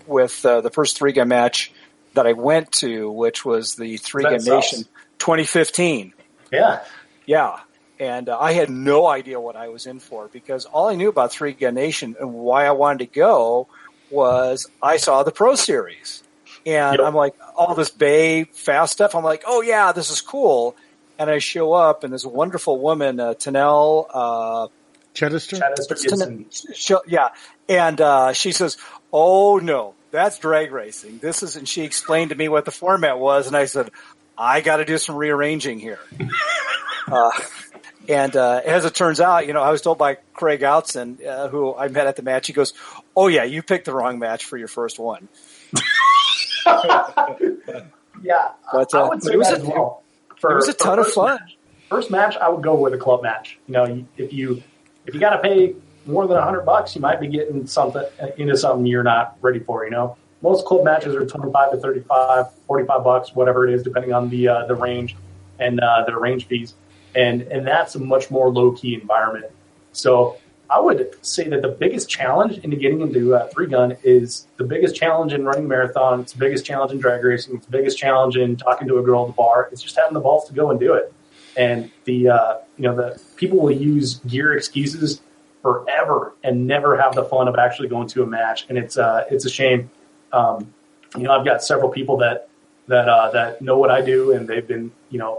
with the first 3-gun match that I went to, which was the 3-Gun Nation 2015. Yeah. Yeah. And I had no idea what I was in for, because all I knew about 3-Gun Nation and why I wanted to go was I saw the Pro Series. And I'm like, all this bay fast stuff. I'm like, oh yeah, this is cool. And I show up, and this wonderful woman, Tanel Chedester? Yeah. And she says, oh no, that's drag racing. This is, and she explained to me what the format was, and I said, I got to do some rearranging here. And as it turns out, I was told by Craig Outson, who I met at the match, he goes, oh yeah, you picked the wrong match for your first one. Yeah, but I would say that as well. It was a ton of fun. First match, I would go with a club match. If you got to pay more than $100, you might be getting into something you're not ready for. Most club matches are 25 to 35, $45, whatever it is, depending on the range and their range fees, and that's a much more low key environment. So I would say that the biggest challenge into getting into three gun is the biggest challenge in running marathon. It's the biggest challenge in drag racing. It's the biggest challenge in talking to a girl at the bar. It's just having the balls to go and do it. And the people will use gear excuses forever and never have the fun of actually going to a match. And it's a shame. I've got several people that know what I do, and they've been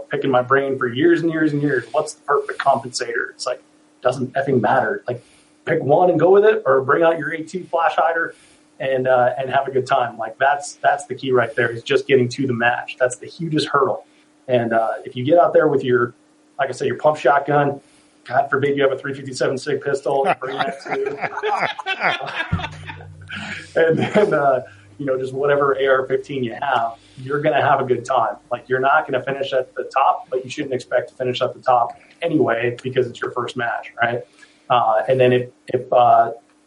picking my brain for years and years and years. What's the perfect compensator? It's like, doesn't effing matter. Like, pick one and go with it, or bring out your A2 flash hider and have a good time. Like, that's the key right there, is just getting to the match. That's the hugest hurdle. And if you get out there with your, like I said, your pump shotgun, God forbid you have a 357 SIG pistol, bring that too. And then, just whatever AR-15 you have, you're going to have a good time. Like, you're not going to finish at the top, but you shouldn't expect to finish at the top anyway, because it's your first match, right? And then if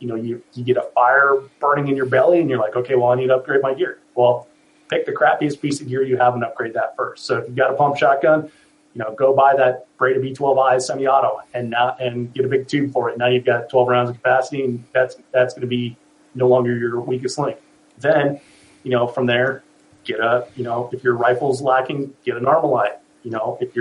you get a fire burning in your belly and you're like, okay, well, I need to upgrade my gear. Well, pick the crappiest piece of gear you have and upgrade that first. So if you've got a pump shotgun, go buy that Breda B12i semi-auto and get a big tube for it. Now you've got 12 rounds of capacity, and that's going to be no longer your weakest link. Then, from there, get if your rifle's lacking, get an Armalite. If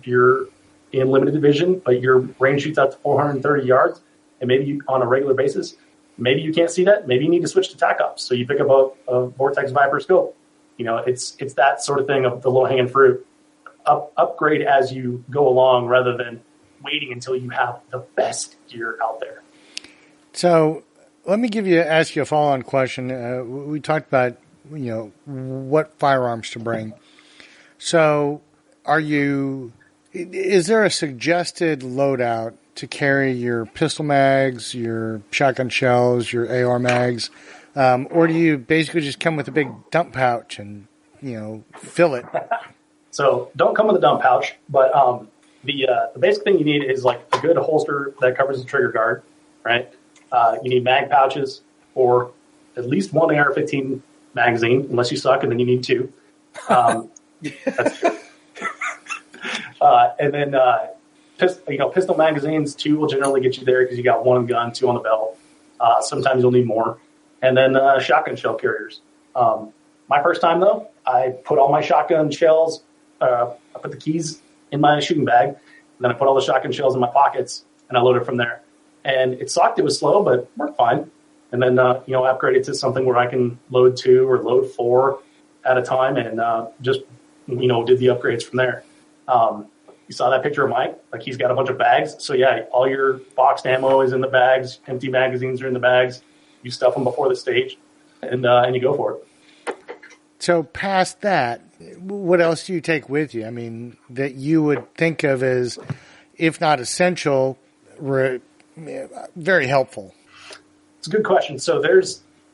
you're in limited division, but your range shoots out to 430 yards, and maybe on a regular basis, maybe you can't see that. Maybe you need to switch to TAC Ops. So you pick up a Vortex Viper scope. It's that sort of thing of the low-hanging fruit. Upgrade as you go along, rather than waiting until you have the best gear out there. So let me ask you a follow-on question. We talked about, what firearms to bring. So is there a suggested loadout to carry your pistol mags, your shotgun shells, your AR mags, or do you basically just come with a big dump pouch and, fill it? So don't come with a dump pouch, but the basic thing you need is like a good holster that covers the trigger guard, right? You need mag pouches or at least one AR-15 magazine, unless you suck, and then you need two. That's good. And then pistol magazines, two will generally get you there because you got one gun, two on the belt. Sometimes you'll need more. And then shotgun shell carriers. My first time, though, I put all my shotgun shells, I put the keys in my shooting bag, and then I put all the shotgun shells in my pockets, and I loaded from there. And it sucked. It was slow, but worked fine. And then, upgraded to something where I can load 2 or load 4 at a time, and just, did the upgrades from there. You saw that picture of Mike? Like, he's got a bunch of bags. So, yeah, all your boxed ammo is in the bags. Empty magazines are in the bags. You stuff them before the stage, and you go for it. So, past that, what else do you take with you? I mean, that you would think of as, if not essential, very helpful. It's a good question. So,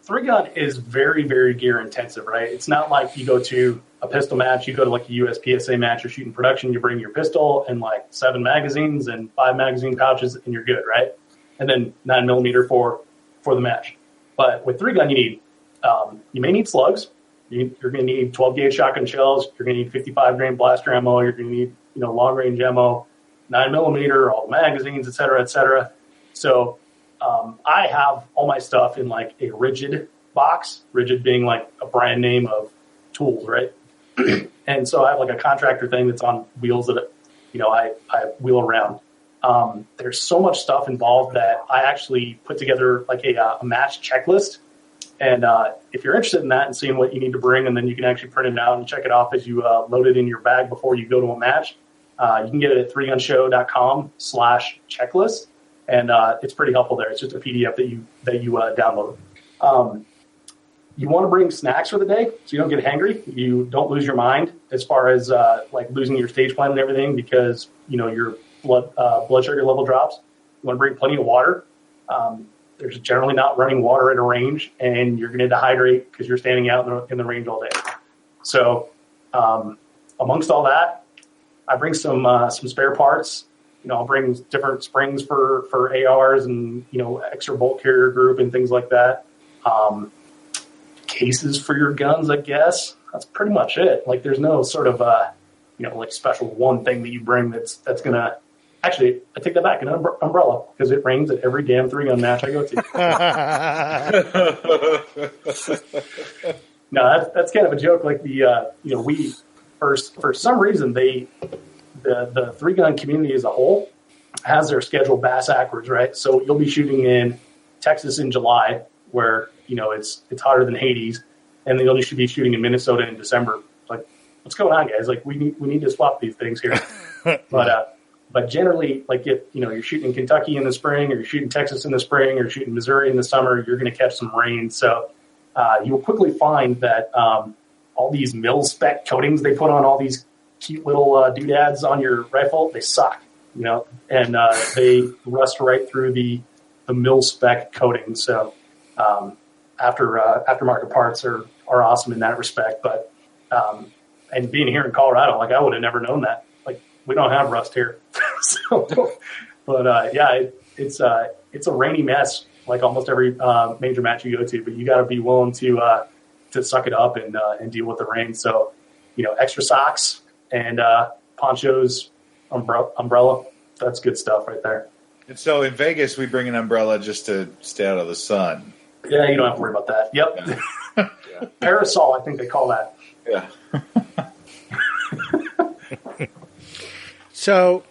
three gun is very, very gear intensive, right? It's not like you go to a pistol match, you go to like a USPSA match or shooting production, you bring your pistol and like 7 magazines and 5 magazine pouches and you're good, right? And then 9mm for the match. But with three gun, you may need slugs. You're going to need 12 gauge shotgun shells. You're going to need 55 grain blaster ammo. You're going to need, long range ammo, 9mm, all the magazines, et cetera, et cetera. So I have all my stuff in like a rigid box, rigid being like a brand name of tools, right? And so I have like a contractor thing that's on wheels that, I wheel around. There's so much stuff involved that I actually put together like a match checklist, And if you're interested in that and seeing what you need to bring, and then you can actually print it out and check it off as you load it in your bag before you go to a match, you can get it at 3gunshow.com/checklist. And it's pretty helpful there. It's just a PDF that you download. You want to bring snacks for the day so you don't get hangry. You don't lose your mind as far as like losing your stage plan and everything because your blood sugar level drops. You want to bring plenty of water. There's generally not running water at a range, and you're going to dehydrate because you're standing out in the range all day. So amongst all that, I bring some spare parts. I'll bring different springs for ARs and extra bolt carrier group and things like that. Cases for your guns, I guess. That's pretty much it. Like, there's no sort of like special one thing that you bring that's gonna. Actually, I take that back. An umbrella, because it rains at every damn 3-gun match I go to. No, that's kind of a joke. Like we for some reason the 3-gun community as a whole has their schedule bass backwards, right? So you'll be shooting in Texas in July, where it's hotter than Hades, and then you'll be shooting in Minnesota in December. Like, what's going on, guys? Like, we need to swap these things here. But generally, like if you're shooting in Kentucky in the spring, or you're shooting Texas in the spring, or you're shooting Missouri in the summer, you're going to catch some rain. So you will quickly find that all these mil spec coatings they put on all these cute little doodads on your rifle, they suck, and they rust right through the mil spec coating. So aftermarket parts are awesome in that respect. But and being here in Colorado, like, I would have never known that. Like, we don't have rust here. It's a rainy mess, like almost every major match you go to. But you got to be willing to suck it up and deal with the rain. So extra socks and ponchos, umbrella. That's good stuff right there. And so in Vegas, we bring an umbrella just to stay out of the sun. Yeah, you don't have to worry about that. Yep. Yeah. Parasol, I think they call that. Yeah. So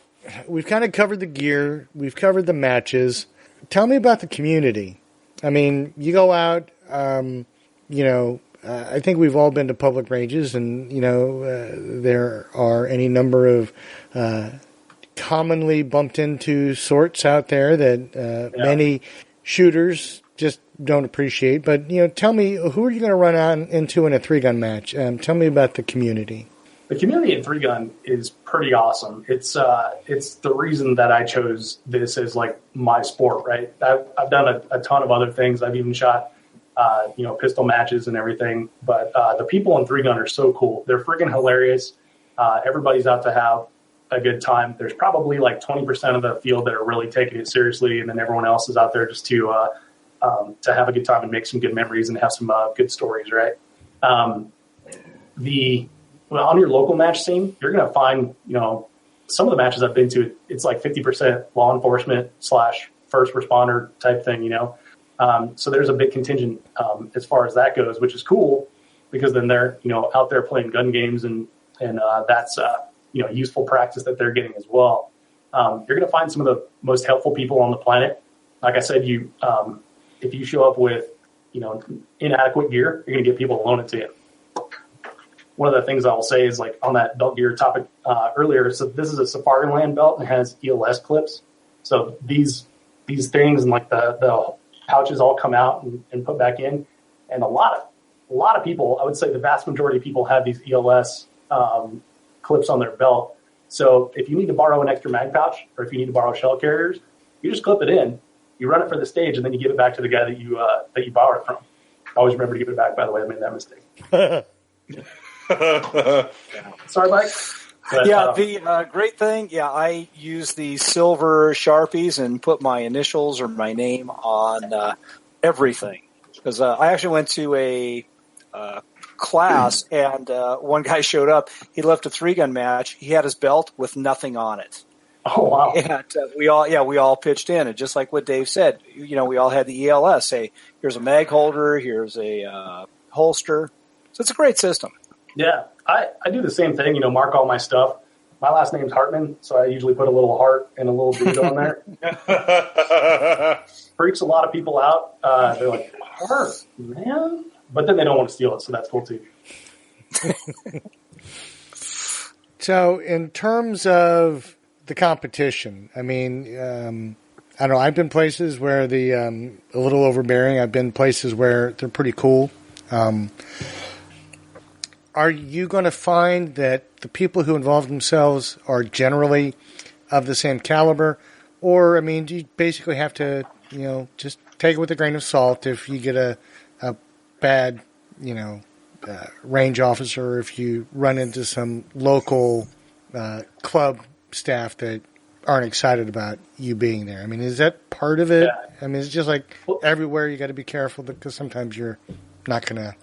we've kind of covered the gear. We've covered the matches. Tell me about the community. I mean, you go out, I think we've all been to public ranges, and, there are any number of commonly bumped into sorts out there that many shooters just don't appreciate. But, tell me, who are you going to run on into in a 3-gun match? Tell me about the community. The community in 3-gun is pretty awesome. It's the reason that I chose this as like my sport, right? I've done a ton of other things. I've even shot, pistol matches and everything. But the people in 3-gun are so cool. They're freaking hilarious. Everybody's out to have a good time. There's probably like 20% of the field that are really taking it seriously, and then everyone else is out there just to have a good time and make some good memories and have some good stories, right? On your local match scene, you're going to find, some of the matches I've been to, it's like 50% law enforcement / first responder type thing, So there's a big contingent as far as that goes, which is cool because then they're, out there playing gun games and that's, useful practice that they're getting as well. You're going to find some of the most helpful people on the planet. Like I said, if you show up with, inadequate gear, you're going to get people to loan it to you. One of the things I will say is, like, on that belt gear topic earlier, so this is a Safari Land belt and it has ELS clips. So these things and like the pouches all come out and put back in. And a lot of people, I would say the vast majority of people have these ELS clips on their belt. So if you need to borrow an extra mag pouch or if you need to borrow shell carriers, you just clip it in, you run it for the stage, and then you give it back to the guy that you borrowed it from. Always remember to give it back, by the way. I made that mistake. Sorry, Mike. But, the great thing, I use the silver Sharpies and put my initials or my name on everything. Because I actually went to a class, and one guy showed up. He left a 3-gun match. He had his belt with nothing on it. Oh, wow. And we all pitched in. And just like what Dave said, we all had the ELS. Say, here's a mag holder, here's a holster. So it's a great system. Yeah, I do the same thing, mark all my stuff. my last name's Hartman, so I usually put a little heart and a little dude on there. Freaks a lot of people out. They're like, heart, man? But then they don't want to steal it, so that's cool too. So in terms of the competition, I mean, I don't know, I've been places where a little overbearing. I've been places where they're pretty cool. Are you going to find that the people who involve themselves are generally of the same caliber? Or, I mean, do you basically have to, just take it with a grain of salt if you get a bad, range officer, or if you run into some local club staff that aren't excited about you being there? I mean, is that part of it? Yeah. I mean, it's just like everywhere you got to be careful because sometimes you're not going to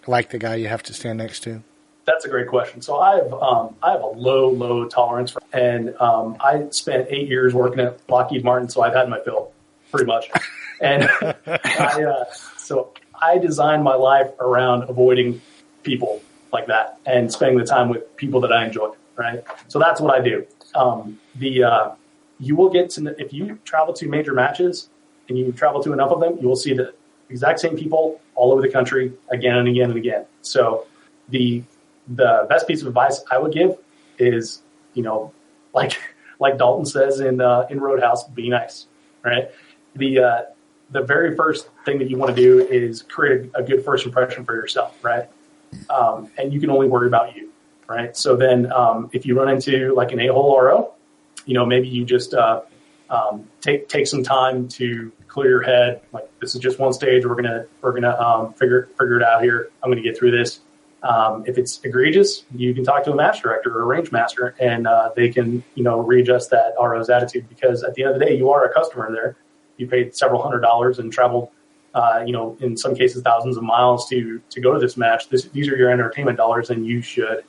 like the guy you have to stand next to. That's a great question. So I have a low tolerance for, and I spent 8 years working at Lockheed Martin, so I've had my fill, pretty much. And so I designed my life around avoiding people like that and spending the time with people that I enjoy. Right. So that's what I do. You will get to, if you travel to major matches and you travel to enough of them, you will see the exact same people all over the country again and again and again. So the best piece of advice I would give is, like Dalton says in Roadhouse, be nice, right? The very first thing that you want to do is create a good first impression for yourself, right? And you can only worry about you, right? So then if you run into like an a-hole RO, maybe you just take some time to clear your head. Like, this is just one stage. We're gonna figure it out here. I'm gonna get through this. If it's egregious, you can talk to a match director or a range master, and they can readjust that RO's attitude. Because at the end of the day, you are a customer there. You paid several $100s and traveled, in some cases thousands of miles to go to this match. These are your entertainment dollars, and you should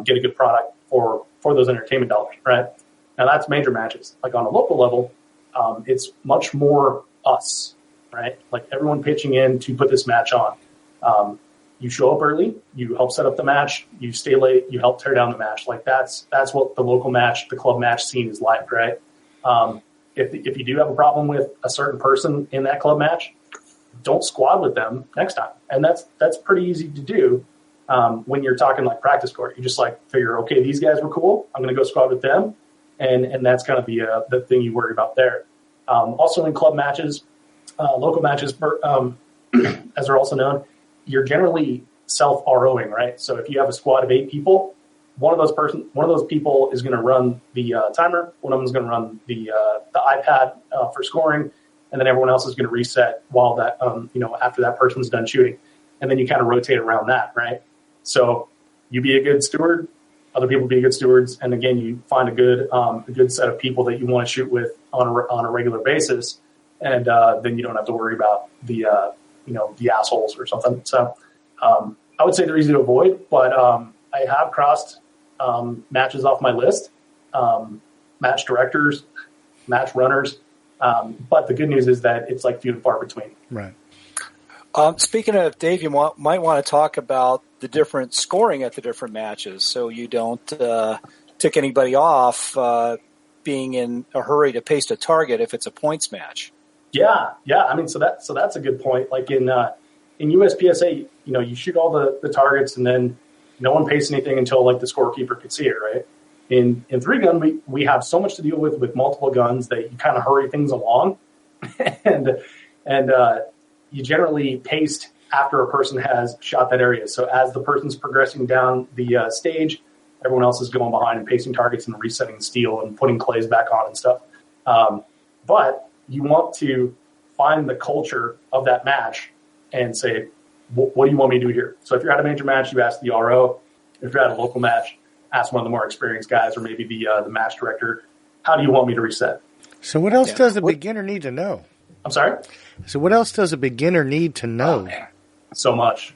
get a good product for those entertainment dollars, right? Now that's major matches. Like on a local level, it's much more us, right? Like everyone pitching in to put this match on. You show up early, you help set up the match, you stay late, you help tear down the match. Like that's what the local match, the club match scene is like, right? If you do have a problem with a certain person in that club match, don't squad with them next time. And that's pretty easy to do when you're talking like practice court. You just like figure, okay, these guys were cool, I'm going to go squad with them. And that's kind of the thing you worry about there. Also in club matches, local matches, as they're also known, you're generally self-ROing, right? So if you have a squad of 8 people, one of those people is going to run the timer, one of them is going to run the iPad for scoring, and then everyone else is going to reset while that after that person's done shooting, and then you kind of rotate around that, right? So you be a good steward, other people be good stewards, and again, you find a good set of people that you want to shoot with on a regular basis, and then you don't have to worry about the assholes or something. So I would say they're easy to avoid, but I have crossed matches off my list, match directors, match runners. But the good news is that it's like few and far between. Right. Speaking of, Dave, you might want to talk about the different scoring at the different matches, so you don't tick anybody off being in a hurry to paste a target if it's a points match. Yeah. I mean, so that's a good point. Like in USPSA, you shoot all the targets, and then no one pastes anything until like the scorekeeper could see it, right? In 3-gun, we have so much to deal with multiple guns that you kind of hurry things along, and you generally paste after a person has shot that area. So as the person's progressing down the stage, everyone else is going behind and pasting targets and resetting steel and putting clays back on and stuff. But you want to find the culture of that match and say, what do you want me to do here? So if you're at a major match, you ask the RO. If you're at a local match, ask one of the more experienced guys or maybe the match director, how do you want me to reset? So what else does a beginner need to know? I'm sorry? So what else does a beginner need to know? Oh, so much.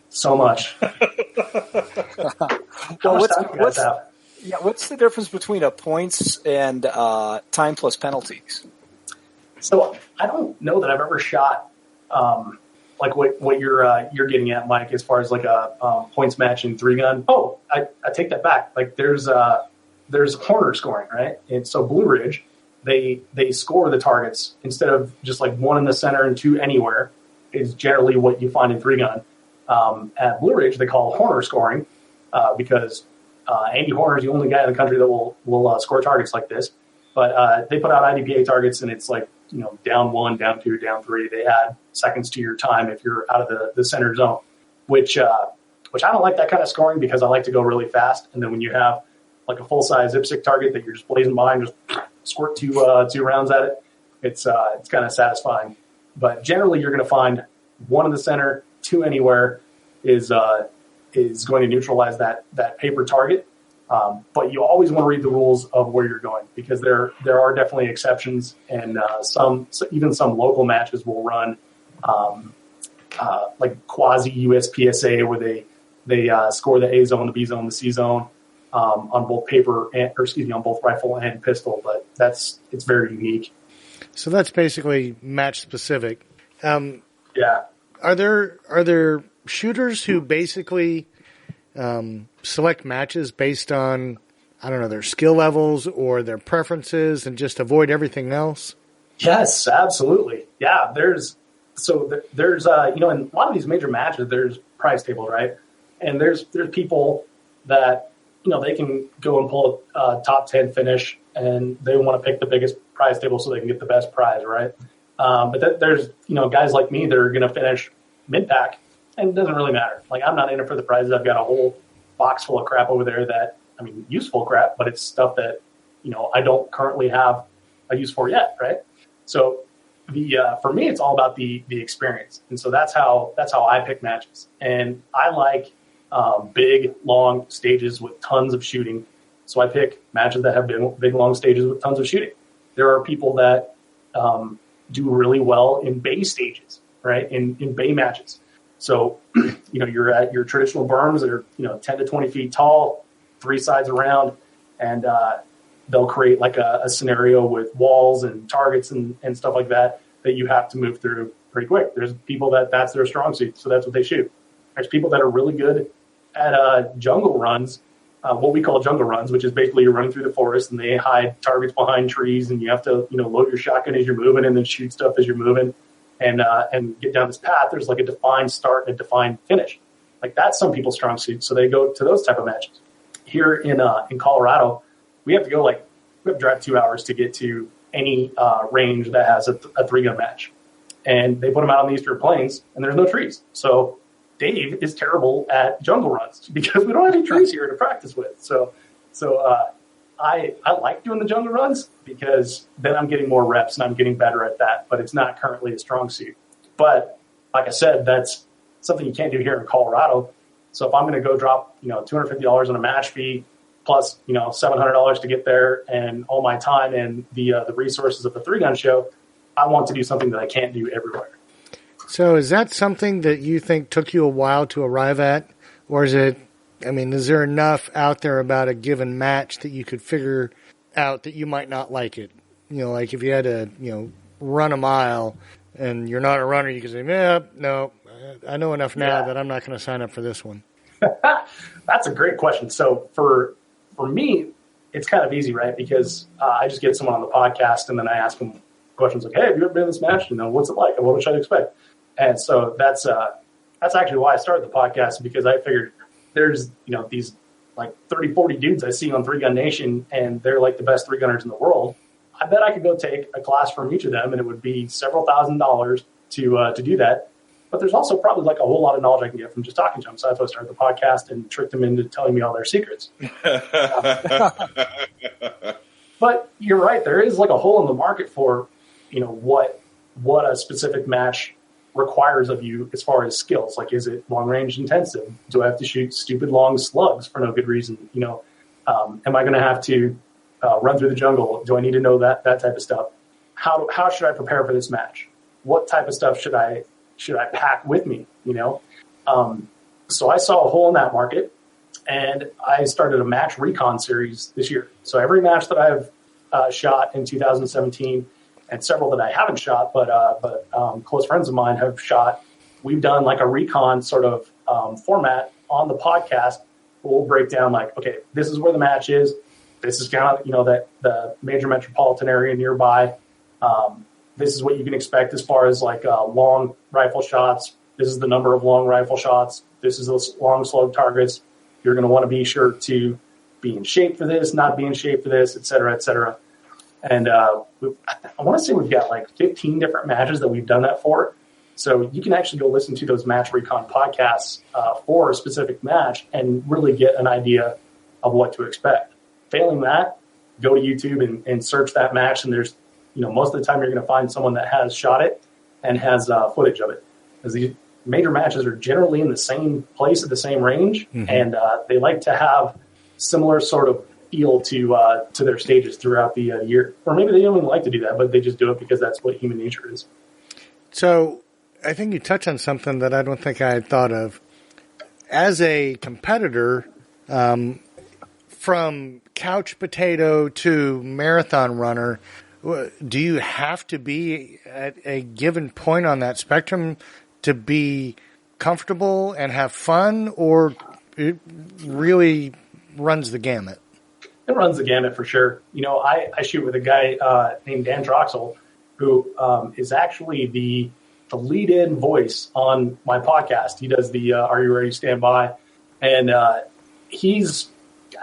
What's the difference between a points and time plus penalties? So I don't know that I've ever shot like what you're getting at, Mike, as far as like a points match in 3-gun. Oh, I take that back. Like there's there's Horner scoring, right? And so Blue Ridge, they score the targets instead of just like one in the center and two anywhere is generally what you find in three gun. At Blue Ridge, they call Horner scoring because Andy Horner is the only guy in the country that will score targets like this. But they put out IDPA targets, and it's like, down 1, down 2, down 3. They add seconds to your time if you're out of the center zone, which I don't like that kind of scoring because I like to go really fast. And then when you have like a full-size IPSC target that you're just blazing behind, just squirt two rounds at it, it's kind of satisfying. But generally, you're going to find one in the center, two anywhere is going to neutralize that paper target. But you always want to read the rules of where you're going because there are definitely exceptions, and some local matches will run like quasi USPSA where they score the A zone, the B zone, the C zone on both on both rifle and pistol. But it's very unique. So that's basically match specific. Yeah. Are there shooters who basically select matches based on, I don't know, their skill levels or their preferences and just avoid everything else? Yes, absolutely. Yeah, there's in a lot of these major matches, there's prize table, right? And there's people that, they can go and pull a top 10 finish and they want to pick the biggest prize table so they can get the best prize, right? But there's, guys like me that are going to finish mid-pack, and it doesn't really matter. Like, I'm not in it for the prizes. I've got a whole box full of crap over there useful crap, but it's stuff that, I don't currently have a use for yet, right? So for me, it's all about the experience. And so that's how I pick matches. And I like big, long stages with tons of shooting. So I pick matches that have big, long stages with tons of shooting. There are people that do really well in bay stages, right? In bay matches. So, you're at your traditional berms that are, 10 to 20 feet tall, 3 sides around, and they'll create like a scenario with walls and targets and stuff like that you have to move through pretty quick. There's people that's their strong suit, so that's what they shoot. There's people that are really good at jungle runs, what we call jungle runs, which is basically you're running through the forest and they hide targets behind trees and you have to, load your shotgun as you're moving and then shoot stuff as you're moving and get down this path. There's like a defined start and a defined finish. Like that's some people's strong suit. So they go to those type of matches. Here in Colorado, we have to drive 2 hours to get to any range that has a 3-gun match. And they put them out on the Eastern Plains and there's no trees. So Dave is terrible at jungle runs because we don't have any trees here to practice with. So I like doing the jungle runs because then I'm getting more reps and I'm getting better at that, but it's not currently a strong suit. But like I said, that's something you can't do here in Colorado. So if I'm going to go drop, $250 on a match fee plus, $700 to get there and all my time and the resources of the 3-gun show, I want to do something that I can't do everywhere. So is that something that you think took you a while to arrive at? Or is there enough out there about a given match that you could figure out that you might not like it? Like if you had to, run a mile and you're not a runner, you could say, no, I know enough now that I'm not going to sign up for this one. That's a great question. So for me, it's kind of easy, right? Because I just get someone on the podcast and then I ask them questions like, hey, have you ever been in this match? What's it like? What should I expect? And so that's actually why I started the podcast, because I figured there's, these like 30, 40 dudes I see on 3-Gun Nation and they're like the best 3-gunners in the world. I bet I could go take a class from each of them and it would be several $1,000s to do that. But there's also probably like a whole lot of knowledge I can get from just talking to them. So that's why I started the podcast and tricked them into telling me all their secrets. But you're right. There is like a hole in the market for, what a specific match requires of you as far as skills. Like, is it long range intensive? Do I have to shoot stupid long slugs for no good reason? Am I going to have to run through the jungle? Do I need to know that type of stuff? How should I prepare for this match? What type of stuff should I pack with me? So I saw a hole in that market and I started a match recon series this year. So every match that I've shot in 2017 and several that I haven't shot, but close friends of mine have shot, we've done like a recon sort of format on the podcast. We'll break down like, okay, this is where the match is. this is kind of, that the major metropolitan area nearby. This is what you can expect as far as like long rifle shots. This is the number of long rifle shots. This is those long slug targets. You're going to want to be sure to be in shape for this, not be in shape for this, et cetera, et cetera. And I want to say we've got like 15 different matches that we've done that for. So you can actually go listen to those match recon podcasts for a specific match and really get an idea of what to expect. Failing that, go to YouTube and search that match. And there's, most of the time you're going to find someone that has shot it and has footage of it. Because these major matches are generally in the same place at the same range. Mm-hmm. And they like to have similar sort of feel to their stages throughout the year. Or maybe they don't even like to do that, but they just do it because that's what human nature is. So I think you touched on something that I don't think I had thought of. As a competitor, from couch potato to marathon runner, do you have to be at a given point on that spectrum to be comfortable and have fun, or it really runs the gamut? It runs the gamut for sure. I shoot with a guy named Dan Troxel, who is actually the lead-in voice on my podcast. He does the Are You Ready, Stand By? And he's,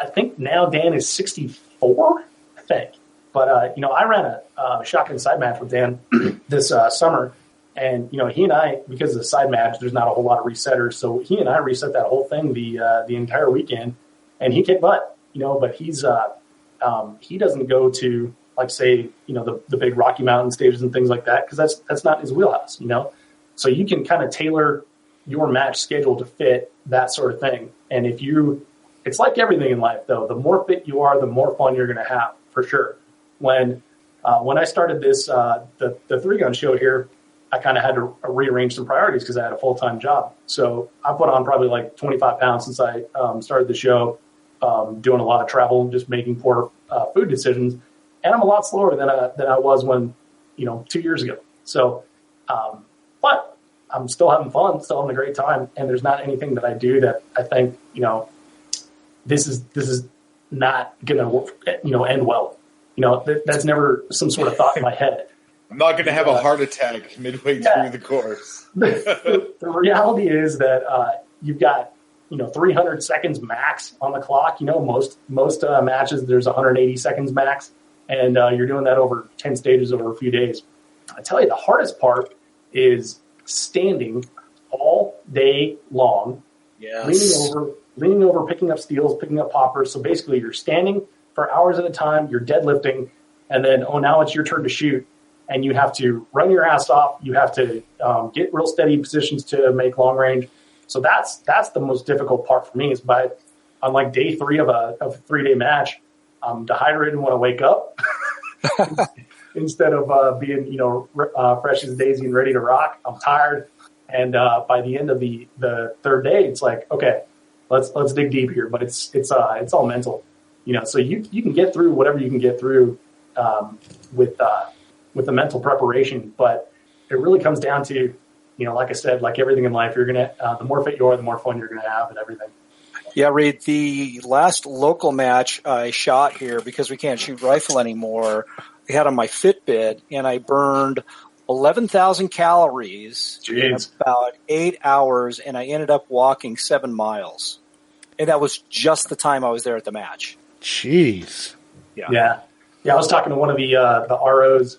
I think now Dan is 64, I think. But, I ran a shotgun side match with Dan this summer. And, he and I, because of the side match, there's not a whole lot of resetters. So he and I reset that whole thing the entire weekend. And he kicked butt, but he's he doesn't go to, like, say, the big Rocky Mountain stages and things like that, because that's not his wheelhouse, So you can kind of tailor your match schedule to fit that sort of thing. And it's like everything in life, though. The more fit you are, the more fun you're going to have, for sure. When I started this, the three-gun show here, I kind of had to rearrange some priorities because I had a full-time job. So I put on probably like 25 pounds since I started the show, doing a lot of travel, just making poor food decisions. And I'm a lot slower than I was when, 2 years ago. So, but I'm still having fun, still having a great time. And there's not anything that I do that I think, this is not going to, end well. That's never some sort of thought in my head. I'm not going to have a heart attack midway through the course. The reality is that you've got, 300 seconds max on the clock. Most matches, there's 180 seconds max. And you're doing that over 10 stages over a few days. I tell you, the hardest part is standing all day long, leaning over, picking up steels, picking up poppers. So basically you're standing for hours at a time, you're deadlifting, and then, now it's your turn to shoot. And you have to run your ass off. You have to get real steady positions to make long range. So that's the most difficult part for me is on like day 3 of a 3-day match, I'm dehydrated when I wake up instead of being, fresh as a daisy and ready to rock. I'm tired. And by the end of the third day, it's like, okay, let's dig deep here. But it's all mental, so you can get through whatever you can get through with the mental preparation. But it really comes down to, like I said, like everything in life, you're going to, the more fit you are, the more fun you're going to have and everything. Yeah, Reed, the last local match I shot here, because we can't shoot rifle anymore, I had on my Fitbit, and I burned 11,000 calories in about 8 hours, and I ended up walking 7 miles. And that was just the time I was there at the match. Jeez. Yeah. I was talking to one of the ROs,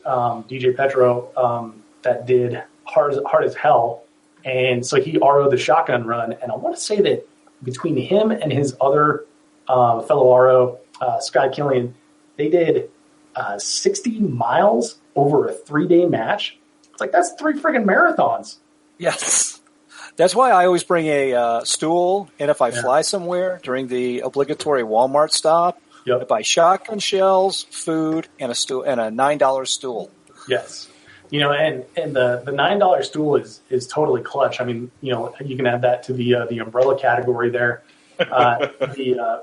DJ Petro, that did hard as hell. And so he RO'd the shotgun run. And I want to say that between him and his other fellow RO, Sky Killian, they did 60 miles over a 3-day match. It's like, that's 3 friggin' marathons. Yes. That's why I always bring a stool. And if I fly somewhere during the obligatory Walmart stop, I buy shotgun shells, food, and a stool, and a $9 stool. Yes. And the $9 stool is totally clutch. I mean, you can add that to the umbrella category there. The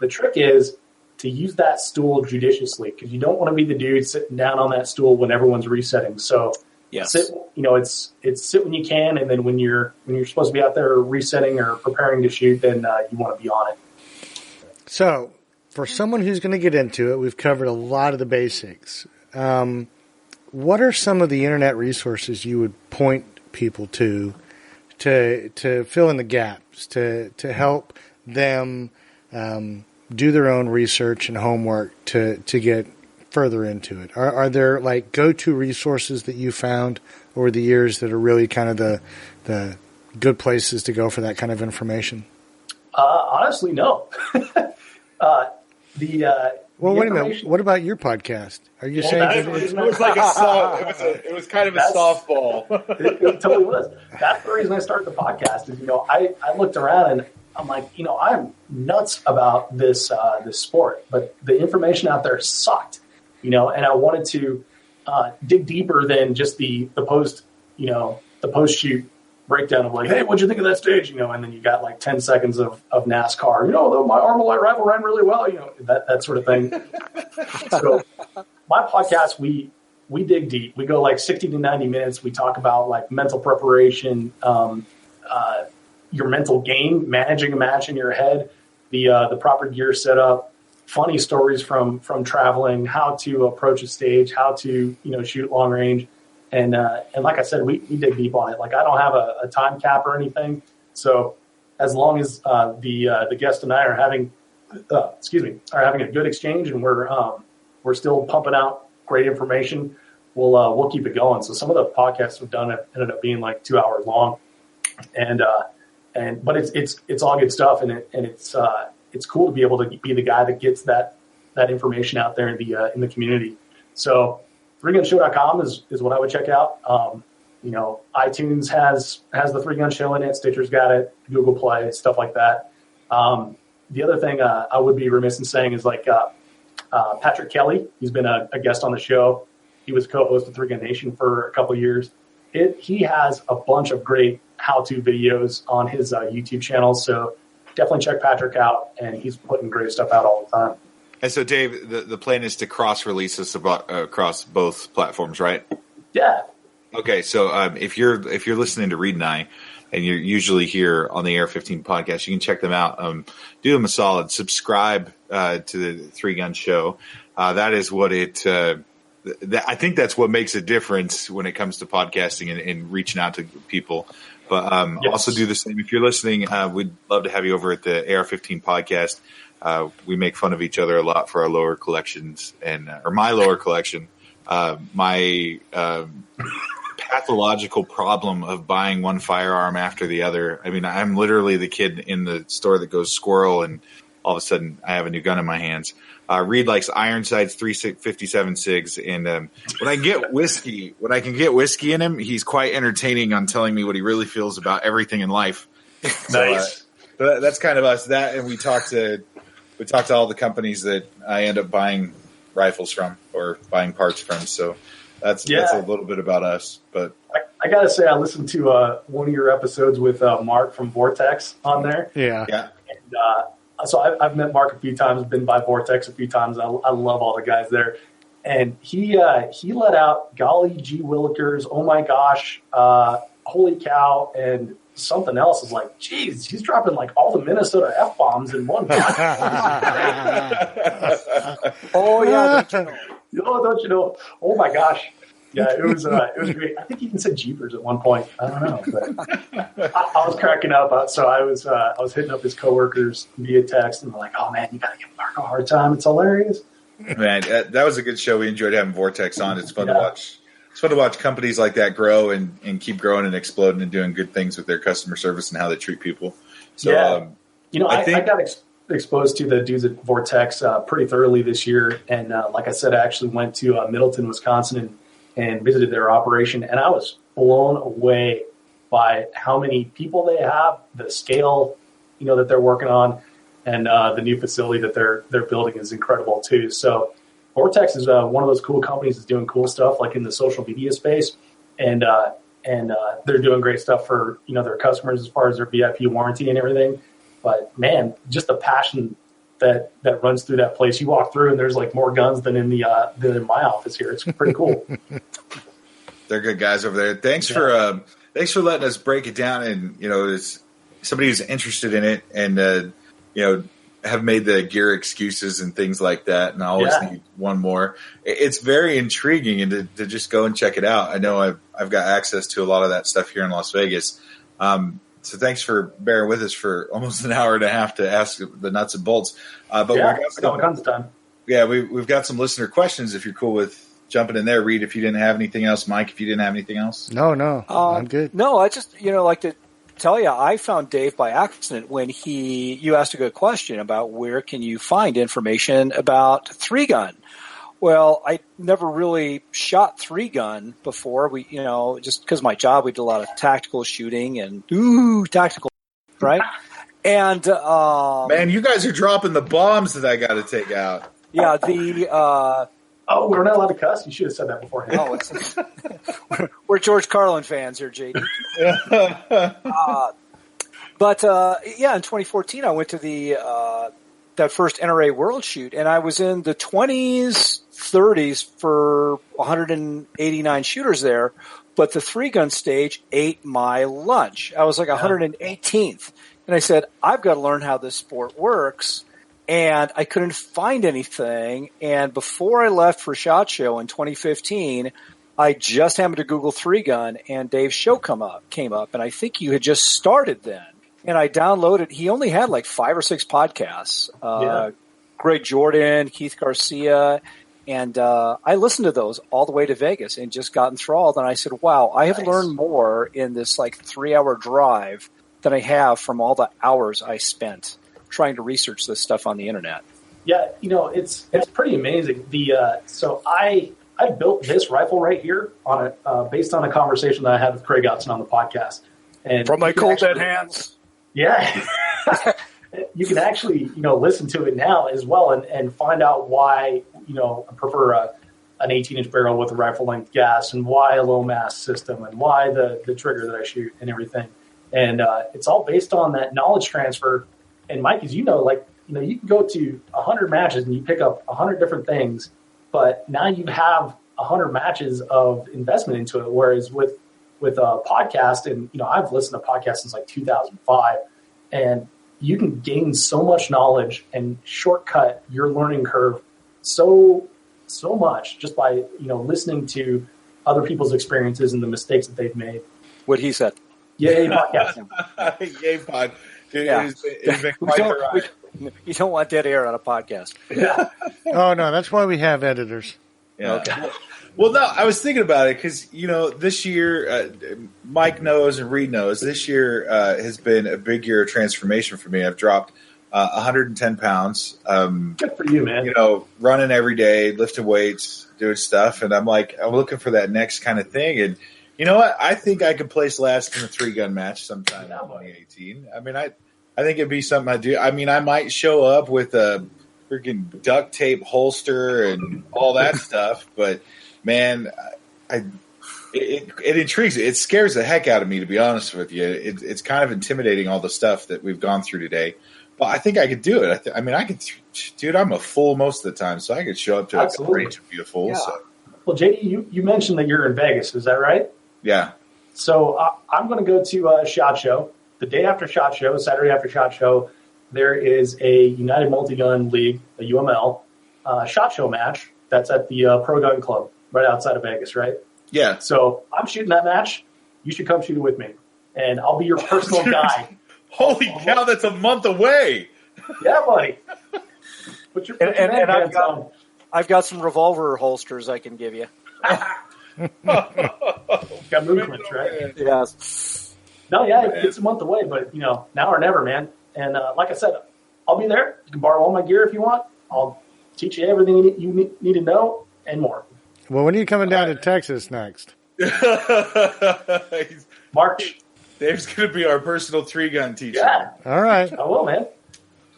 trick is to use that stool judiciously, because you don't want to be the dude sitting down on that stool when everyone's resetting. So sit, it's sit when you can, and then when you're supposed to be out there resetting or preparing to shoot, then you want to be on it. So for someone who's going to get into it, we've covered a lot of the basics. What are some of the internet resources you would point people to fill in the gaps, to help them do their own research and homework to get further into it? Are there like go-to resources that you found over the years that are really kind of the good places to go for that kind of information? Honestly, no. Well, wait a minute. What about your podcast? Are you saying that it was like it was kind of a softball. It totally was. That's the reason I started the podcast. Is I looked around and I'm like, I'm nuts about this sport, but the information out there sucked. And I wanted to dig deeper than just the post shoot breakdown of like, hey, what'd you think of that stage? And then you got like 10 seconds of NASCAR. Though my Armalite rifle ran really well. That sort of thing. So my podcast, we dig deep. We go like 60 to 90 minutes. We talk about like mental preparation, your mental game, managing a match in your head, the proper gear setup, funny stories from traveling, how to approach a stage, how to shoot long range. And like I said, we dig deep on it. Like I don't have a time cap or anything. So as long as the guest and I are having a good exchange and we're still pumping out great information, we'll keep it going. So some of the podcasts we've done have ended up being like 2 hours long, but it's all good stuff, and it's cool to be able to be the guy that gets that information out there in the community. So 3gunshow.com is what I would check out. iTunes has the 3Gun Show in it. Stitcher's got it. Google Play, stuff like that. The other thing I would be remiss in saying is like Patrick Kelly. He's been a guest on the show. He was co-host of 3Gun Nation for a couple of years. He has a bunch of great how-to videos on his YouTube channel. So definitely check Patrick out, and he's putting great stuff out all the time. And so, Dave, the plan is to cross-release this across both platforms, right? Yeah. Okay, so if you're listening to Reed and I, and you're usually here on the AR-15 podcast, you can check them out. Do them a solid. Subscribe to the 3Gun Show. That is what it. I think that's what makes a difference when it comes to podcasting and reaching out to people. But Yes. Also do the same. If you're listening, we'd love to have you over at the AR-15 podcast. We make fun of each other a lot for our lower collections or my lower collection. My pathological problem of buying one firearm after the other. I mean, I'm literally the kid in the store that goes squirrel, and all of a sudden I have a new gun in my hands. Reed likes Ironsides 357 SIGs, and when I can get whiskey in him, he's quite entertaining on telling me what he really feels about everything in life. Nice. So, that's kind of us. That, and we talk to all the companies that I end up buying rifles from or buying parts from. So that's a little bit about us. But I gotta say, I listened to one of your episodes with Mark from Vortex on there. Yeah. And so I've met Mark a few times, been by Vortex a few times. I love all the guys there. And he let out golly gee willikers, oh my gosh, holy cow, and something else. Is like, geez, he's dropping like all the Minnesota F-bombs in one podcast. Oh yeah, don't you know? Don't you know? Oh my gosh. Yeah, it was great. I think he even said Jeepers at one point. I don't know, but I was cracking up. So I was hitting up his coworkers via text, and they're like, "Oh man, you gotta give Mark a hard time. It's hilarious." Man, that was a good show. We enjoyed having Vortex on. It's fun to watch. It's fun to watch companies like that grow and keep growing and exploding and doing good things with their customer service and how they treat people. So, I got exposed to the dudes at Vortex pretty thoroughly this year, and like I said, I actually went to Middleton, Wisconsin, and visited their operation, and I was blown away by how many people they have, the scale, that they're working on, and the new facility that they're building is incredible too. So Vortex is one of those cool companies that's doing cool stuff like in the social media space, and they're doing great stuff for their customers as far as their VIP warranty and everything. But man, just the passion that runs through that place. You walk through and there's like more guns than in in my office here. It's pretty cool. They're good guys over there. Thanks for letting us break it down. And as somebody who's interested in it, and have made the gear excuses and things like that, and I always need one more. It's very intriguing, and to just go and check it out. I know I've got access to a lot of that stuff here in Las Vegas. So thanks for bearing with us for almost an hour and a half to ask the nuts and bolts. But we got tons of time. Yeah, we've got some listener questions. If you're cool with jumping in there, Reed, if you didn't have anything else, Mike, if you didn't have anything else. No, I'm good. No, I just like to tell you, I found Dave by accident when you asked a good question about where can you find information about 3-gun. Well, I never really shot 3-gun before. We, just because of my job, we did a lot of tactical shooting and tactical, right? And man, you guys are dropping the bombs that I got to take out. Yeah, we're not allowed to cuss. You should have said that beforehand. Oh, we're George Carlin fans here, JD. But in 2014, I went to that first NRA World Shoot, and I was in the 20s, 30s for 189 shooters there. But the 3-gun stage ate my lunch. I was like 118th, and I said, I've got to learn how this sport works. And I couldn't find anything. And before I left for SHOT Show in 2015, I just happened to Google 3-gun, and Dave's show came up, and I think you had just started then. And I downloaded. He only had like 5 or 6 podcasts. Greg Jordan, Keith Garcia, and I listened to those all the way to Vegas and just got enthralled. And I said, "Wow, I have learned more in this like 3-hour drive than I have from all the hours I spent trying to research this stuff on the internet." Yeah, it's pretty amazing. So I built this rifle right here on based on a conversation that I had with Craig Otson on the podcast. And from my cold dead hands. Yeah. You can actually, listen to it now as well and find out why, I prefer an 18-inch barrel with a rifle length gas, and why a low mass system, and why the trigger that I shoot and everything. And it's all based on that knowledge transfer. And Mike, as you know, you can go to 100 matches and you pick up 100 different things, but now you have 100 matches of investment into it. Whereas with a podcast, and I've listened to podcasts since like 2005, and you can gain so much knowledge and shortcut your learning curve so much just by listening to other people's experiences and the mistakes that they've made. What he said. Yay, podcast. Yay, pod. Yeah. It's been quite the ride. You don't want dead air on a podcast. Yeah. Oh, no, that's why we have editors. Yeah. Okay. Well, no, I was thinking about it because, this year, Mike knows and Reed knows, this year has been a big year of transformation for me. I've dropped 110 pounds. Good for you, man. Running every day, lifting weights, doing stuff. And I'm looking for that next kind of thing. And you know what? I think I could place last in a 3-gun match sometime in 2018. I mean, I think it'd be something I'd do. I mean, I might show up with a freaking duct tape holster and all that stuff, but man, it intrigues me. It scares the heck out of me, to be honest with you. It's kind of intimidating, all the stuff that we've gone through today. But I think I could do it. I could, dude. I'm a fool most of the time, so I could show up to a range and be a fool. Yeah. So. Well, JD, you mentioned that you're in Vegas. Is that right? Yeah. So I'm going to go to SHOT Show. The day after SHOT Show, Saturday after SHOT Show, there is a United Multi-Gun League, a UML, SHOT Show match that's at the Pro Gun Club right outside of Vegas, right? Yeah. So I'm shooting that match. You should come shoot it with me, and I'll be your personal guy. Holy cow, that's a month away. Yeah, buddy. Put your and I've got some revolver holsters I can give you. Got movements, right? Yes. No, yeah, it's a month away, but now or never, man. And like I said, I'll be there. You can borrow all my gear if you want. I'll teach you everything you need to know and more. Well, when are you coming down to Texas next? March. Dave's going to be our personal 3-gun teacher. Yeah. All right. I will, man.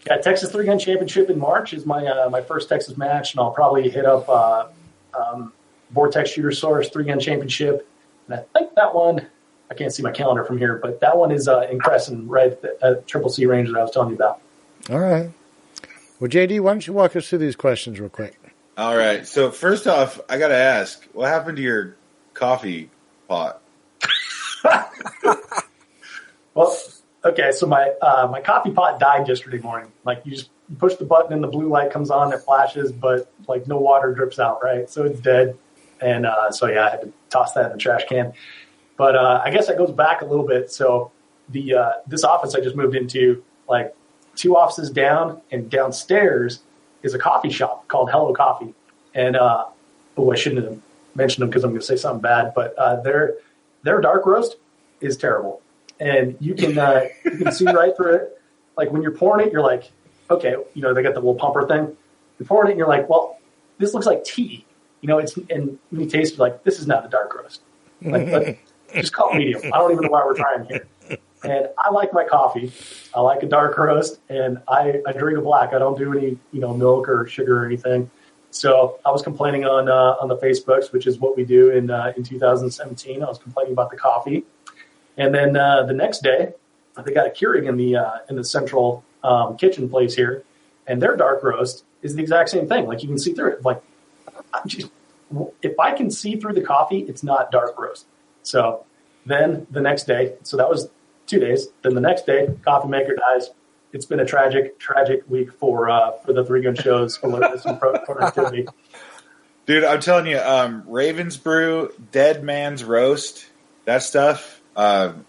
Yeah, Texas 3-gun championship in March is my first Texas match, and I'll probably hit up Vortex Shooter Source 3-gun championship. And I think that one, I can't see my calendar from here, but that one is in Crescent, right at Triple C range that I was telling you about. All right. Well, JD, why don't you walk us through these questions real quick? All right. So first off, I got to ask, what happened to your coffee pot? Well, okay. So my coffee pot died yesterday morning. Like you you push the button and the blue light comes on, it flashes, but like no water drips out, right? So it's dead. And so yeah, I had to toss that in the trash can. But I guess that goes back a little bit. So this office I just moved into, like 2 offices down and downstairs is a coffee shop called Hello Coffee. And I shouldn't have mentioned them because I'm going to say something bad, but their dark roast is terrible. And you can see right through it. Like when you're pouring it, you're like, okay, they got the little pumper thing. You're pouring it and you're like, well, this looks like tea. And when you taste it, you're like, this is not a dark roast. Like, just call it medium. I don't even know why we're trying here. And I like my coffee. I like a dark roast, and I drink a black. I don't do any, milk or sugar or anything. So I was complaining on the Facebooks, which is what we do in 2017. I was complaining about the coffee, and then the next day, they got a Keurig in the central kitchen place here, and their dark roast is the exact same thing. Like you can see through it. Like, if I can see through the coffee, it's not dark roast. So then the next day, so that was 2 days. Then the next day, coffee maker dies. It's been a tragic week for the Three Gun Show's alertness and productivity. Dude, I'm telling you, Raven's Brew, Dead Man's Roast, that stuff. I've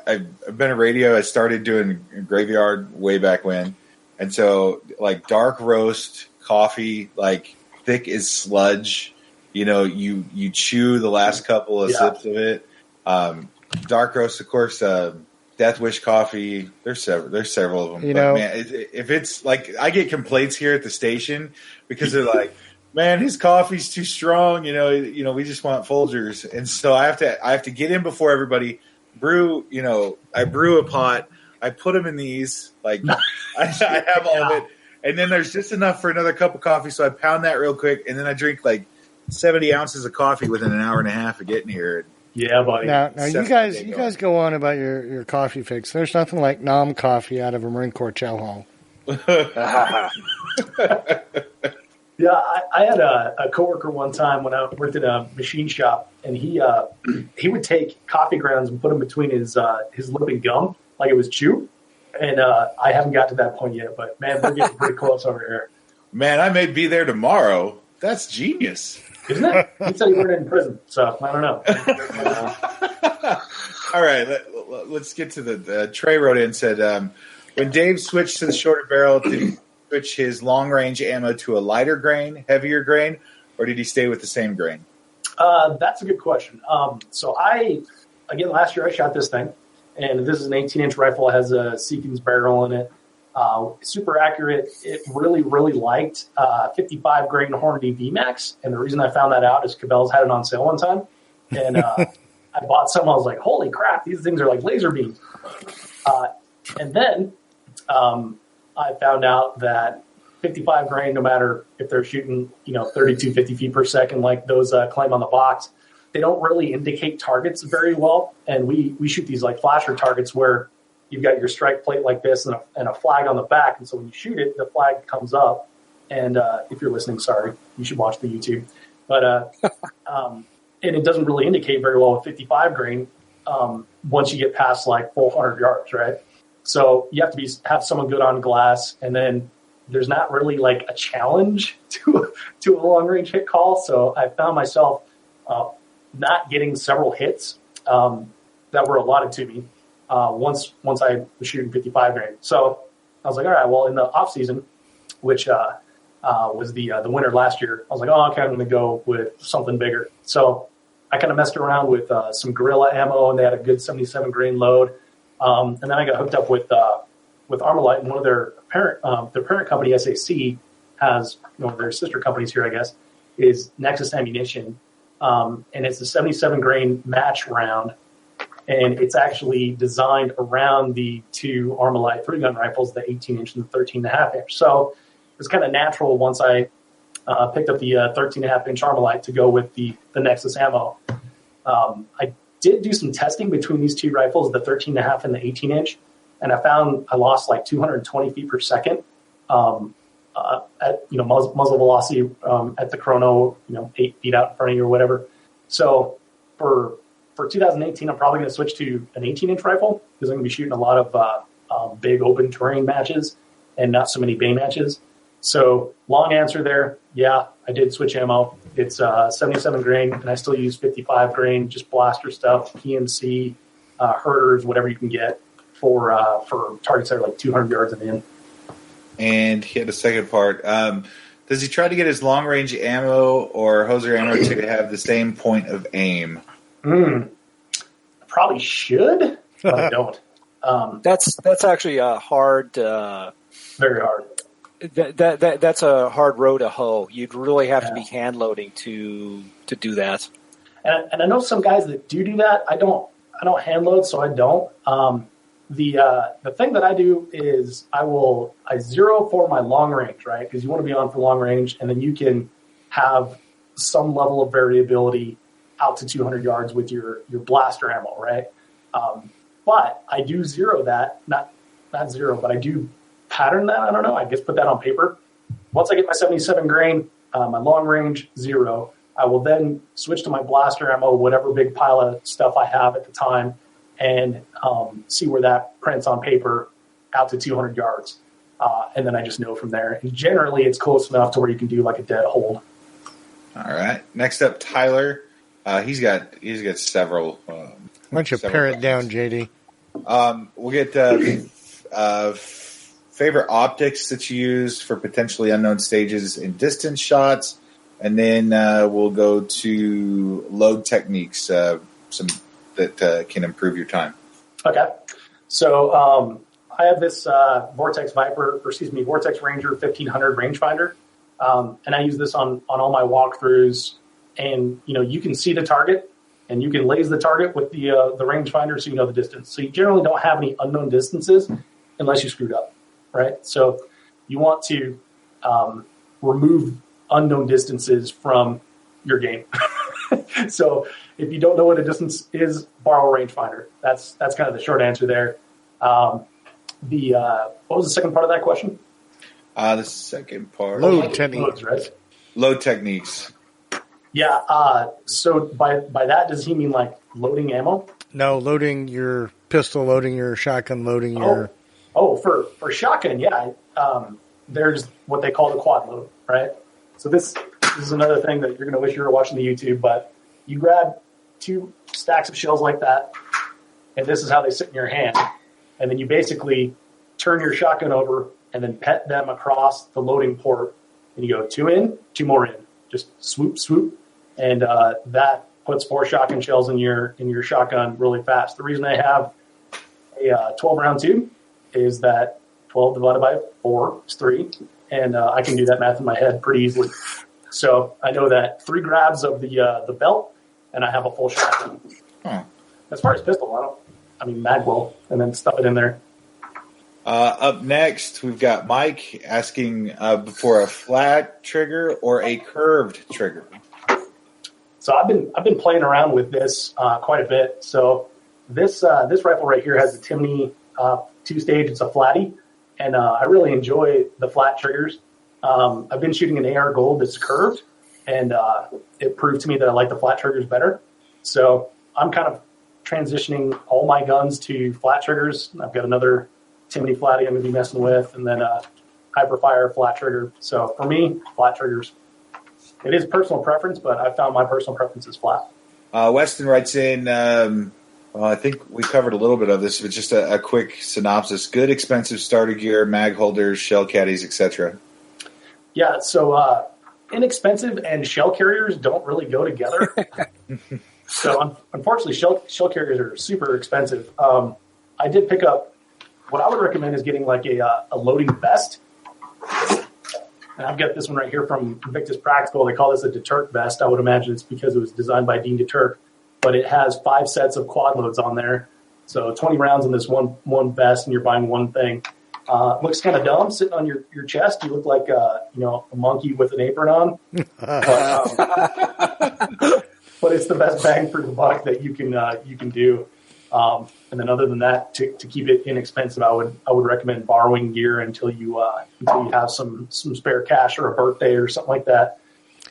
been a radio. I started doing graveyard way back when. And so, like, dark roast coffee, like, thick as sludge. You chew the last couple of sips of it. Dark roast, of course, Death Wish coffee. There's several of them. Man, if it's like, I get complaints here at the station because they're like, man, his coffee's too strong. We just want Folgers. And so I have to get in before everybody, brew, I brew a pot. I put them in these, like I have all of it. And then there's just enough for another cup of coffee. So I pound that real quick. And then I drink like 70 ounces of coffee within an hour and a half of getting here. Yeah, buddy. Now you guys go on about your coffee fix. There's nothing like Nom coffee out of a Marine Corps chow hall. Yeah, I had a coworker one time when I worked at a machine shop, and he would take coffee grounds and put them between his lip and gum like it was chew. And I haven't got to that point yet, but man, we're getting pretty close over here. Man, I may be there tomorrow. That's genius. Isn't it? He said he learned it in prison, so I don't know. All right, let's get to the Trey wrote in and said, when Dave switched to the shorter barrel, did he switch his long-range ammo to a lighter grain, heavier grain, or did he stay with the same grain? That's a good question. So last year I shot this thing, and this is an 18-inch rifle. It has a Seekins barrel in it. Super accurate. It really, really liked 55 grain Hornady VMAX. And the reason I found that out is Cabela's had it on sale one time. And I bought some. I was like, holy crap, these things are like laser beams. And then I found out that 55 grain, no matter if they're shooting, 32, 50 feet per second, like those claim on the box, they don't really indicate targets very well. And we shoot these like flasher targets where you've got your strike plate like this and a flag on the back. And so when you shoot it, the flag comes up. And if you're listening, sorry, you should watch the YouTube. But and it doesn't really indicate very well with 55 grain once you get past like 400 yards, right? So you have to have someone good on glass. And then there's not really like a challenge to a long range hit call. So I found myself not getting several hits that were allotted to me. Once I was shooting 55 grain. So I was like, all right, well, in the off season, which was the winter last year, I was like, oh, okay, I'm going to go with something bigger. So I kind of messed around with some Gorilla ammo, and they had a good 77 grain load. And then I got hooked up with Armalite, and one of their parent company, SAC, has one of their sister companies here, I guess, is Nexus Ammunition, and it's a 77 grain match round. And it's actually designed around the two Armalite 3-gun rifles, the 18-inch and the 13.5-inch. So it was kind of natural once I picked up the 13.5-inch Armalite to go with the Nexus ammo. I did do some testing between these two rifles, the 13.5 and the 18-inch, and I found I lost like 220 feet per second at muzzle velocity at the chrono, 8 feet out in front of you or whatever. So for 2018, I'm probably going to switch to an 18-inch rifle because I'm going to be shooting a lot of big open terrain matches. and not so many bay matches. So long answer there. Yeah, I did switch ammo. It's 77 grain, and I still use 55 grain, just blaster stuff, PMC, herders, whatever you can get for targets that are like 200 yards and in. And he had a second part. Does he try to get his long range ammo or hoser ammo to have the same point of aim? I probably should, but I don't. That's actually a hard. Very hard. That's a hard row to hoe. You'd really have to be hand loading to do that. And I know some guys that do that. I don't hand load, so I don't. The thing that I do is I zero for my long range, right? Because you want to be on for long range, and then you can have some level of variability out to 200 yards with your blaster ammo, right? But I do zero that, not zero, but I do pattern that. I don't know. I guess put that on paper. Once I get my 77 grain, my long range 0, I will then switch to my blaster ammo, whatever big pile of stuff I have at the time, and see where that prints on paper out to 200 yards. And then I just know from there. And generally, it's close enough to where you can do like a dead hold. All right. Next up, Tyler. He's got several. Why don't you pare it down, JD? We'll get favorite optics that you use for potentially unknown stages in distance shots, and then we'll go to load techniques, some that can improve your time. Okay. So I have this Vortex Ranger 1500 rangefinder, and I use this on all my walkthroughs. And you can see the target, and you can laze the target with the rangefinder, so you know the distance. So you generally don't have any unknown distances unless you screwed up, right? So you want to remove unknown distances from your game. So if you don't know what a distance is, borrow a rangefinder. That's kind of the short answer there. What was the second part of that question? The second part. Load techniques. Right? Load techniques. Yeah. So by that, does he mean like loading ammo? No, loading your pistol, loading your shotgun, loading your... Oh, for shotgun, yeah. There's what they call the quad load, right? So this is another thing that you're going to wish you were watching the YouTube, but you grab 2 stacks of shells like that, and this is how they sit in your hand. And then you basically turn your shotgun over and then pet them across the loading port, and you go 2 in, 2 more in. Just swoop, swoop. And that puts 4 shotgun shells in your shotgun really fast. The reason I have a 12-round tube is that 12 divided by 4 is 3, and I can do that math in my head pretty easily. So I know that 3 grabs of the belt, and I have a full shotgun. As far as pistol, magwell, and then stuff it in there. Up next, we've got Mike asking for a flat trigger or a curved trigger. So I've been playing around with this quite a bit. So this rifle right here has a Timney 2-stage. It's a flatty, and I really enjoy the flat triggers. I've been shooting an AR Gold that's curved, and it proved to me that I like the flat triggers better. So I'm kind of transitioning all my guns to flat triggers. I've got another Timney flatty I'm going to be messing with, and then a Hyperfire flat trigger. So for me, flat triggers. It is personal preference, but I found my personal preference is flat. Weston writes in, I think we covered a little bit of this, but just a quick synopsis. Good, expensive starter gear, mag holders, shell caddies, etc. Yeah, so inexpensive and shell carriers don't really go together. So unfortunately, shell carriers are super expensive. I did pick up, what I would recommend is getting like a loading vest. And I've got this one right here from Invictus Practical. They call this a Deterk vest. I would imagine it's because it was designed by Dean Deterk. But it has 5 sets of quad loads on there. So 20 rounds in this one vest, and you're buying one thing. Looks kind of dumb sitting on your chest. You look like a monkey with an apron on. But it's the best bang for the buck that you can do. And then other than that, to keep it inexpensive, I would recommend borrowing gear until you have some spare cash or a birthday or something like that.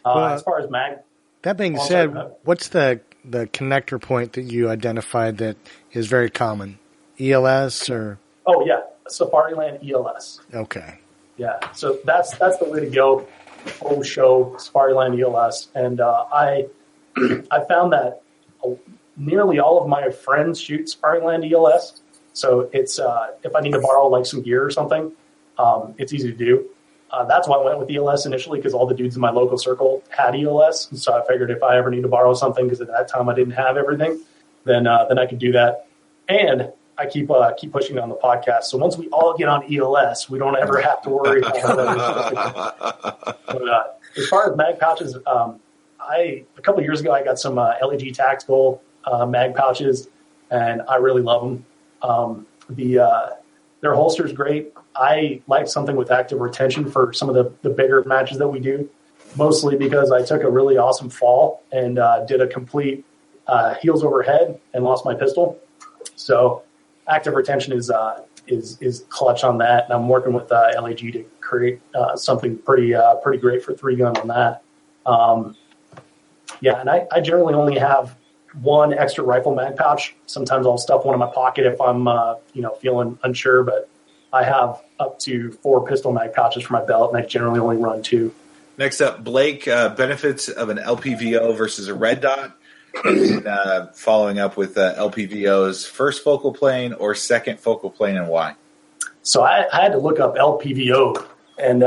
As far as mag, that being said, what's the connector point that you identified that is very common? ELS or? Oh yeah, Safariland ELS. Okay. Yeah, so that's the way to go. Full show Safariland ELS, and I found that nearly all of my friends shoot Safariland ELS. So it's if I need to borrow like some gear or something, it's easy to do. That's why I went with ELS initially, because all the dudes in my local circle had ELS, and so I figured if I ever need to borrow something, because at that time I didn't have everything, then I could do that. And I keep pushing on the podcast. So once we all get on ELS, we don't ever have to worry about But as far as mag pouches, a couple of years ago I got some LEG Tactical mag pouches, and I really love them. Their holster is great. I like something with active retention for some of the bigger matches that we do, mostly because I took a really awesome fall and did a complete heels over head and lost my pistol. So active retention is clutch on that, and I'm working with LAG to create something pretty great for 3-gun on that. And I generally only have one extra rifle mag pouch. Sometimes I'll stuff one in my pocket if I'm feeling unsure, but I have up to 4 pistol mag pouches for my belt, and I generally only run 2. Next up, Blake, benefits of an LPVO versus a red dot. And following up with LPVO's first focal plane or second focal plane, and why? So I had to look up LPVO, and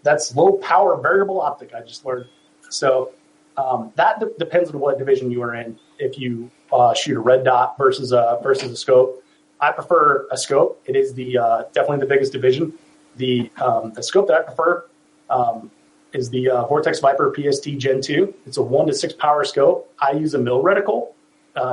that's low power variable optic, I just learned. So that depends on what division you are in. If you shoot a red dot versus a scope, I prefer a scope. It is definitely the biggest division. The scope that I prefer is the Vortex Viper PST Gen 2. It's a 1-to-6 power scope. I use a mill reticle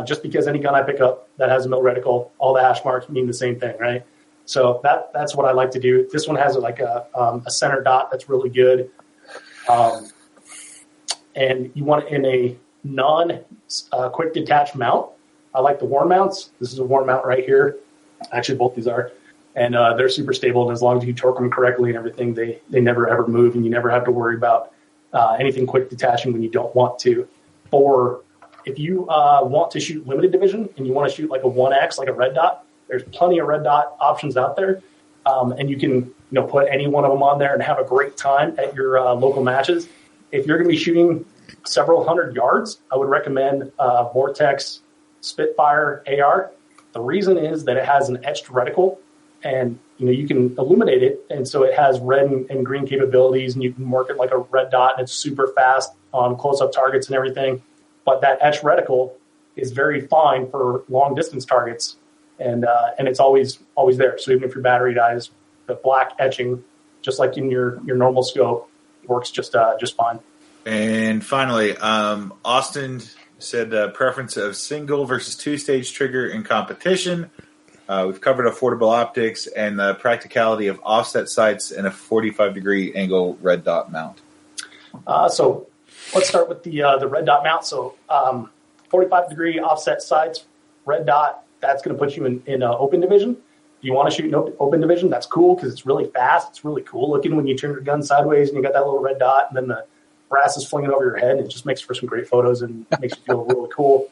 just because any gun I pick up that has a mill reticle, all the hash marks mean the same thing, right? So that's what I like to do. This one has like a center dot that's really good. And you want it in a non-quick detach mount. I like the worn mounts. This is a worn mount right here. Actually, both these are. And they're super stable, and as long as you torque them correctly and everything, they never, ever move, and you never have to worry about anything quick detaching when you don't want to. Or if you want to shoot limited division and you want to shoot like a 1X, like a red dot, there's plenty of red dot options out there. And you can put any one of them on there and have a great time at your local matches. If you're going to be shooting several hundred yards, I would recommend Vortex Spitfire AR. The reason is that it has an etched reticle, and you can illuminate it, and so it has red and green capabilities, and you can work it like a red dot, and it's super fast on close-up targets and everything. But that etched reticle is very fine for long-distance targets, and it's always there. So even if your battery dies, the black etching, just like in your normal scope, works just fine. And finally, Austin said preference of single versus 2-stage trigger in competition. We've covered affordable optics and the practicality of offset sights and a 45-degree angle red dot mount. So let's start with the red dot mount. So 45-degree offset sights, red dot, that's going to put you in open division. If you want to shoot in open division, that's cool because it's really fast. It's really cool looking when you turn your gun sideways and you got that little red dot, and then the brass is flinging over your head, and it just makes for some great photos and makes you feel really cool.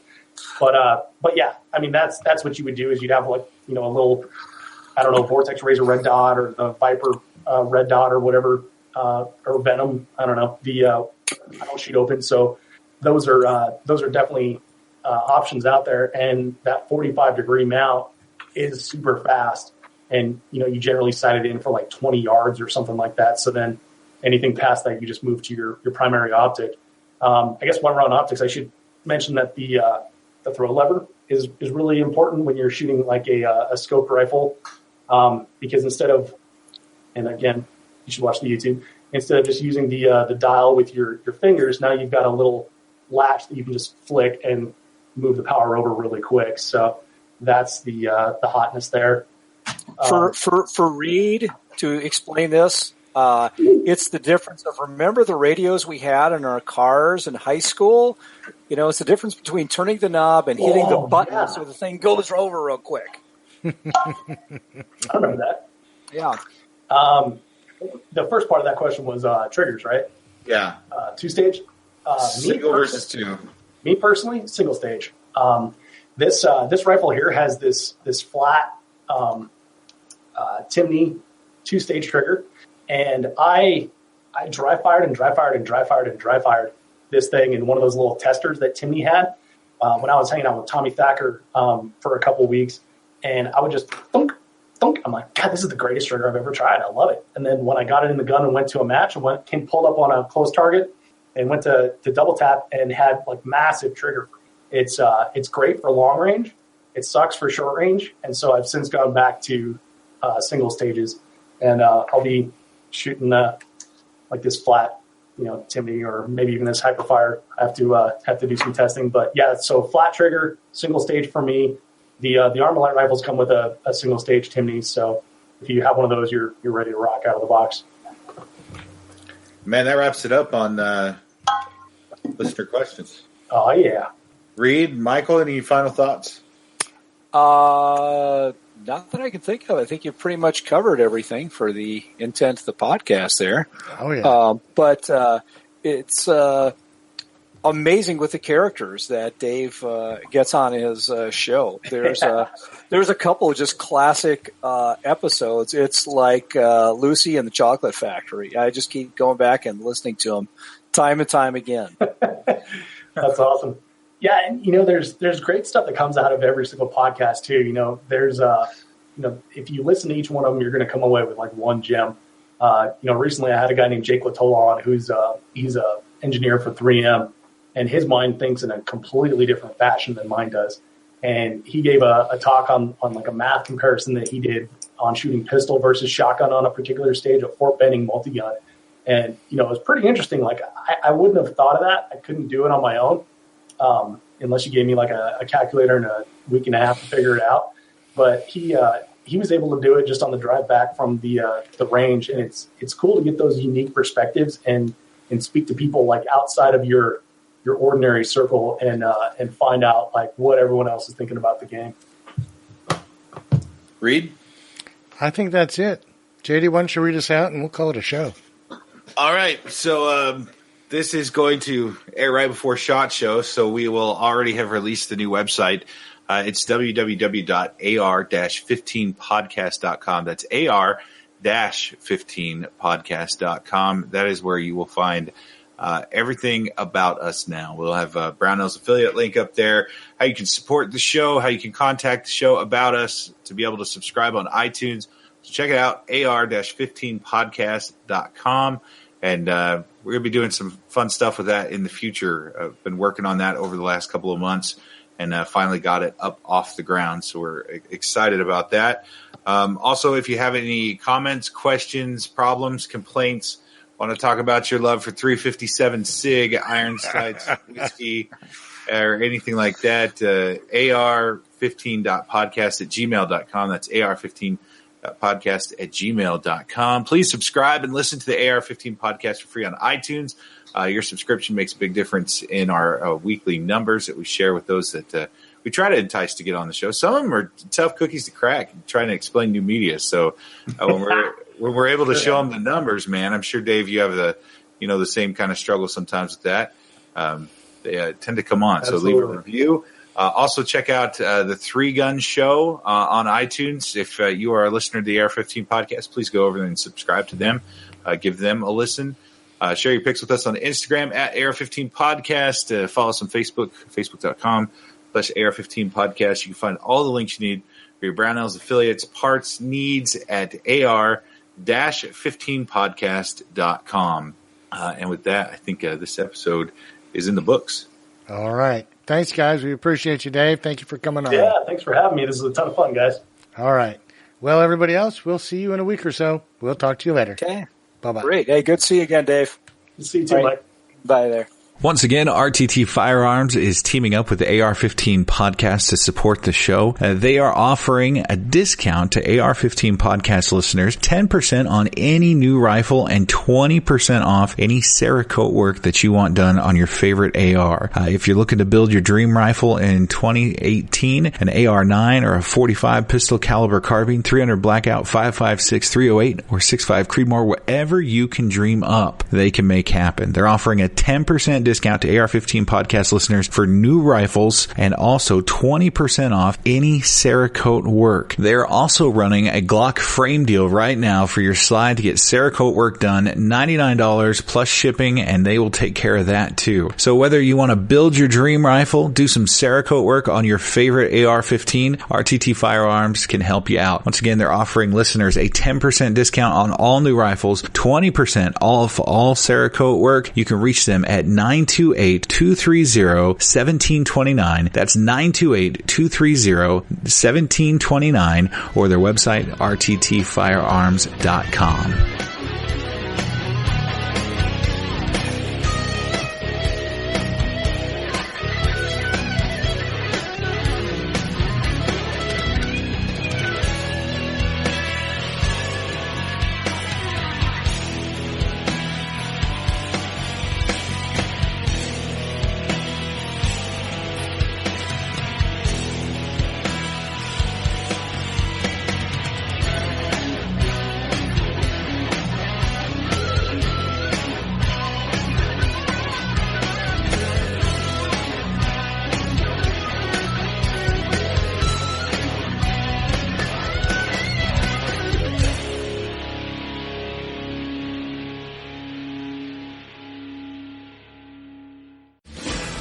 But yeah, I mean, that's what you would do is you'd have like, a little, I don't know, Vortex Razor red dot or the Viper red dot or whatever, or Venom. I don't know. I don't shoot open. So those are definitely options out there. And that 45-degree mount is super fast. And, you generally sight it in for like 20 yards or something like that. So then anything past that, you just move to your primary optic. I guess while we're on optics, I should mention that the throw lever is really important when you're shooting like a scoped rifle, because instead of, and again, you should watch the YouTube, instead of just using the dial with your fingers, now you've got a little latch that you can just flick and move the power over really quick. So that's the hotness there. For Reed to explain this, it's the difference of, remember the radios we had in our cars in high school? It's the difference between turning the knob and hitting the button so the thing goes over real quick. I remember that. Yeah. The first part of that question was triggers, right? Yeah. 2-stage. Single versus 2. Me personally, single stage. This rifle here has this flat Timney 2-stage trigger, and I dry fired this thing in one of those little testers that Timney had when I was hanging out with Tommy Thacker for a couple of weeks, and I would just thunk. I'm like, God, this is the greatest trigger I've ever tried. I love it. And then when I got it in the gun and went to a match, came pulled up on a close target and went to double tap and had like massive trigger. It's great for long range. It sucks for short range. And so I've since gone back to single stages, and I'll be shooting like this flat, Timney, or maybe even this Hyperfire. I have to do some testing, but yeah. So flat trigger, single stage for me. The Armalite rifles come with a single stage Timney, so if you have one of those, you're ready to rock out of the box. Man, that wraps it up on listener questions. Oh yeah. Reed, Michael, any final thoughts? Not that I can think of. I think you've pretty much covered everything for the intent of the podcast there. Oh, yeah. But it's amazing with the characters that Dave gets on his show. There's a couple of just classic episodes. It's like Lucy and the Chocolate Factory. I just keep going back and listening to them time and time again. That's awesome. Yeah, and there's great stuff that comes out of every single podcast too. There's if you listen to each one of them, you're going to come away with like one gem. Recently I had a guy named Jake Latola on he's a engineer for 3M, and his mind thinks in a completely different fashion than mine does. And he gave a talk on like a math comparison that he did on shooting pistol versus shotgun on a particular stage of Fort Benning multi-gun. And, it was pretty interesting. Like I wouldn't have thought of that. I couldn't do it on my own. Unless you gave me like a calculator and a week and a half to figure it out. But he was able to do it just on the drive back from the range. And it's cool to get those unique perspectives and speak to people like outside of your ordinary circle and find out like what everyone else is thinking about the game. Reed? I think that's it. JD, why don't you read us out and we'll call it a show. All right. So, this is going to air right before SHOT Show, so we will already have released the new website. It's www.ar-15podcast.com. That's ar-15podcast.com. That is where you will find everything about us now. We'll have Brownell's affiliate link up there, how you can support the show, how you can contact the show about us, to be able to subscribe on iTunes. So check it out, ar-15podcast.com. And we're going to be doing some fun stuff with that in the future. I've been working on that over the last couple of months and finally got it up off the ground. So we're excited about that. Also, if you have any comments, questions, problems, complaints, want to talk about your love for 357 SIG, iron sights, whiskey, or anything like that, ar15.podcast@gmail.com. That's ar15podcast@gmail.com. Please subscribe and listen to the AR-15 podcast for free on iTunes. Your subscription makes a big difference in our weekly numbers that we share with those that we try to entice to get on the show. Some of them are tough cookies to crack, trying to explain new media. So when we're able to show them the numbers, man, I'm sure, Dave, you have the same kind of struggle sometimes with that. They tend to come on. Absolutely. So leave a review. Also, check out the 3-Gun Show on iTunes. If you are a listener to the AR-15 podcast, please go over there and subscribe to them. Give them a listen. Share your pics with us on Instagram at AR-15 Podcast. Follow us on Facebook, facebook.com/AR-15 Podcast. You can find all the links you need for your Brownells affiliates, parts, needs at AR-15podcast.com. And with that, I think this episode is in the books. All right. Thanks, guys. We appreciate you, Dave. Thank you for coming on. Yeah, thanks for having me. This is a ton of fun, guys. All right. Well, everybody else, we'll see you in a week or so. We'll talk to you later. Okay. Bye-bye. Great. Hey, good to see you again, Dave. Good to see you too, Mike. Bye there. Once again, RTT Firearms is teaming up with the AR-15 podcast to support the show. They are offering a discount to AR-15 podcast listeners, 10% on any new rifle and 20% off any Cerakote work that you want done on your favorite AR. If you're looking to build your dream rifle in 2018, an AR-9 or a 45 pistol caliber carbine, 300 Blackout, 5.56, 308, or 6.5 Creedmoor, whatever you can dream up, they can make happen. They're offering a 10% discount to AR-15 podcast listeners for new rifles and also 20% off any Cerakote work. They're also running a Glock frame deal right now for your slide to get Cerakote work done, $99 plus shipping, and they will take care of that too. So whether you want to build your dream rifle, do some Cerakote work on your favorite AR-15, RTT Firearms can help you out. Once again, they're offering listeners a 10% discount on all new rifles, 20% off all Cerakote work. You can reach them at 928-230-1729. That's 928-230-1729, or their website, rttfirearms.com.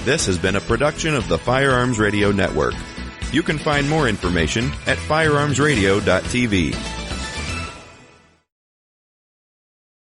This has been a production of the Firearms Radio Network. You can find more information at firearmsradio.tv.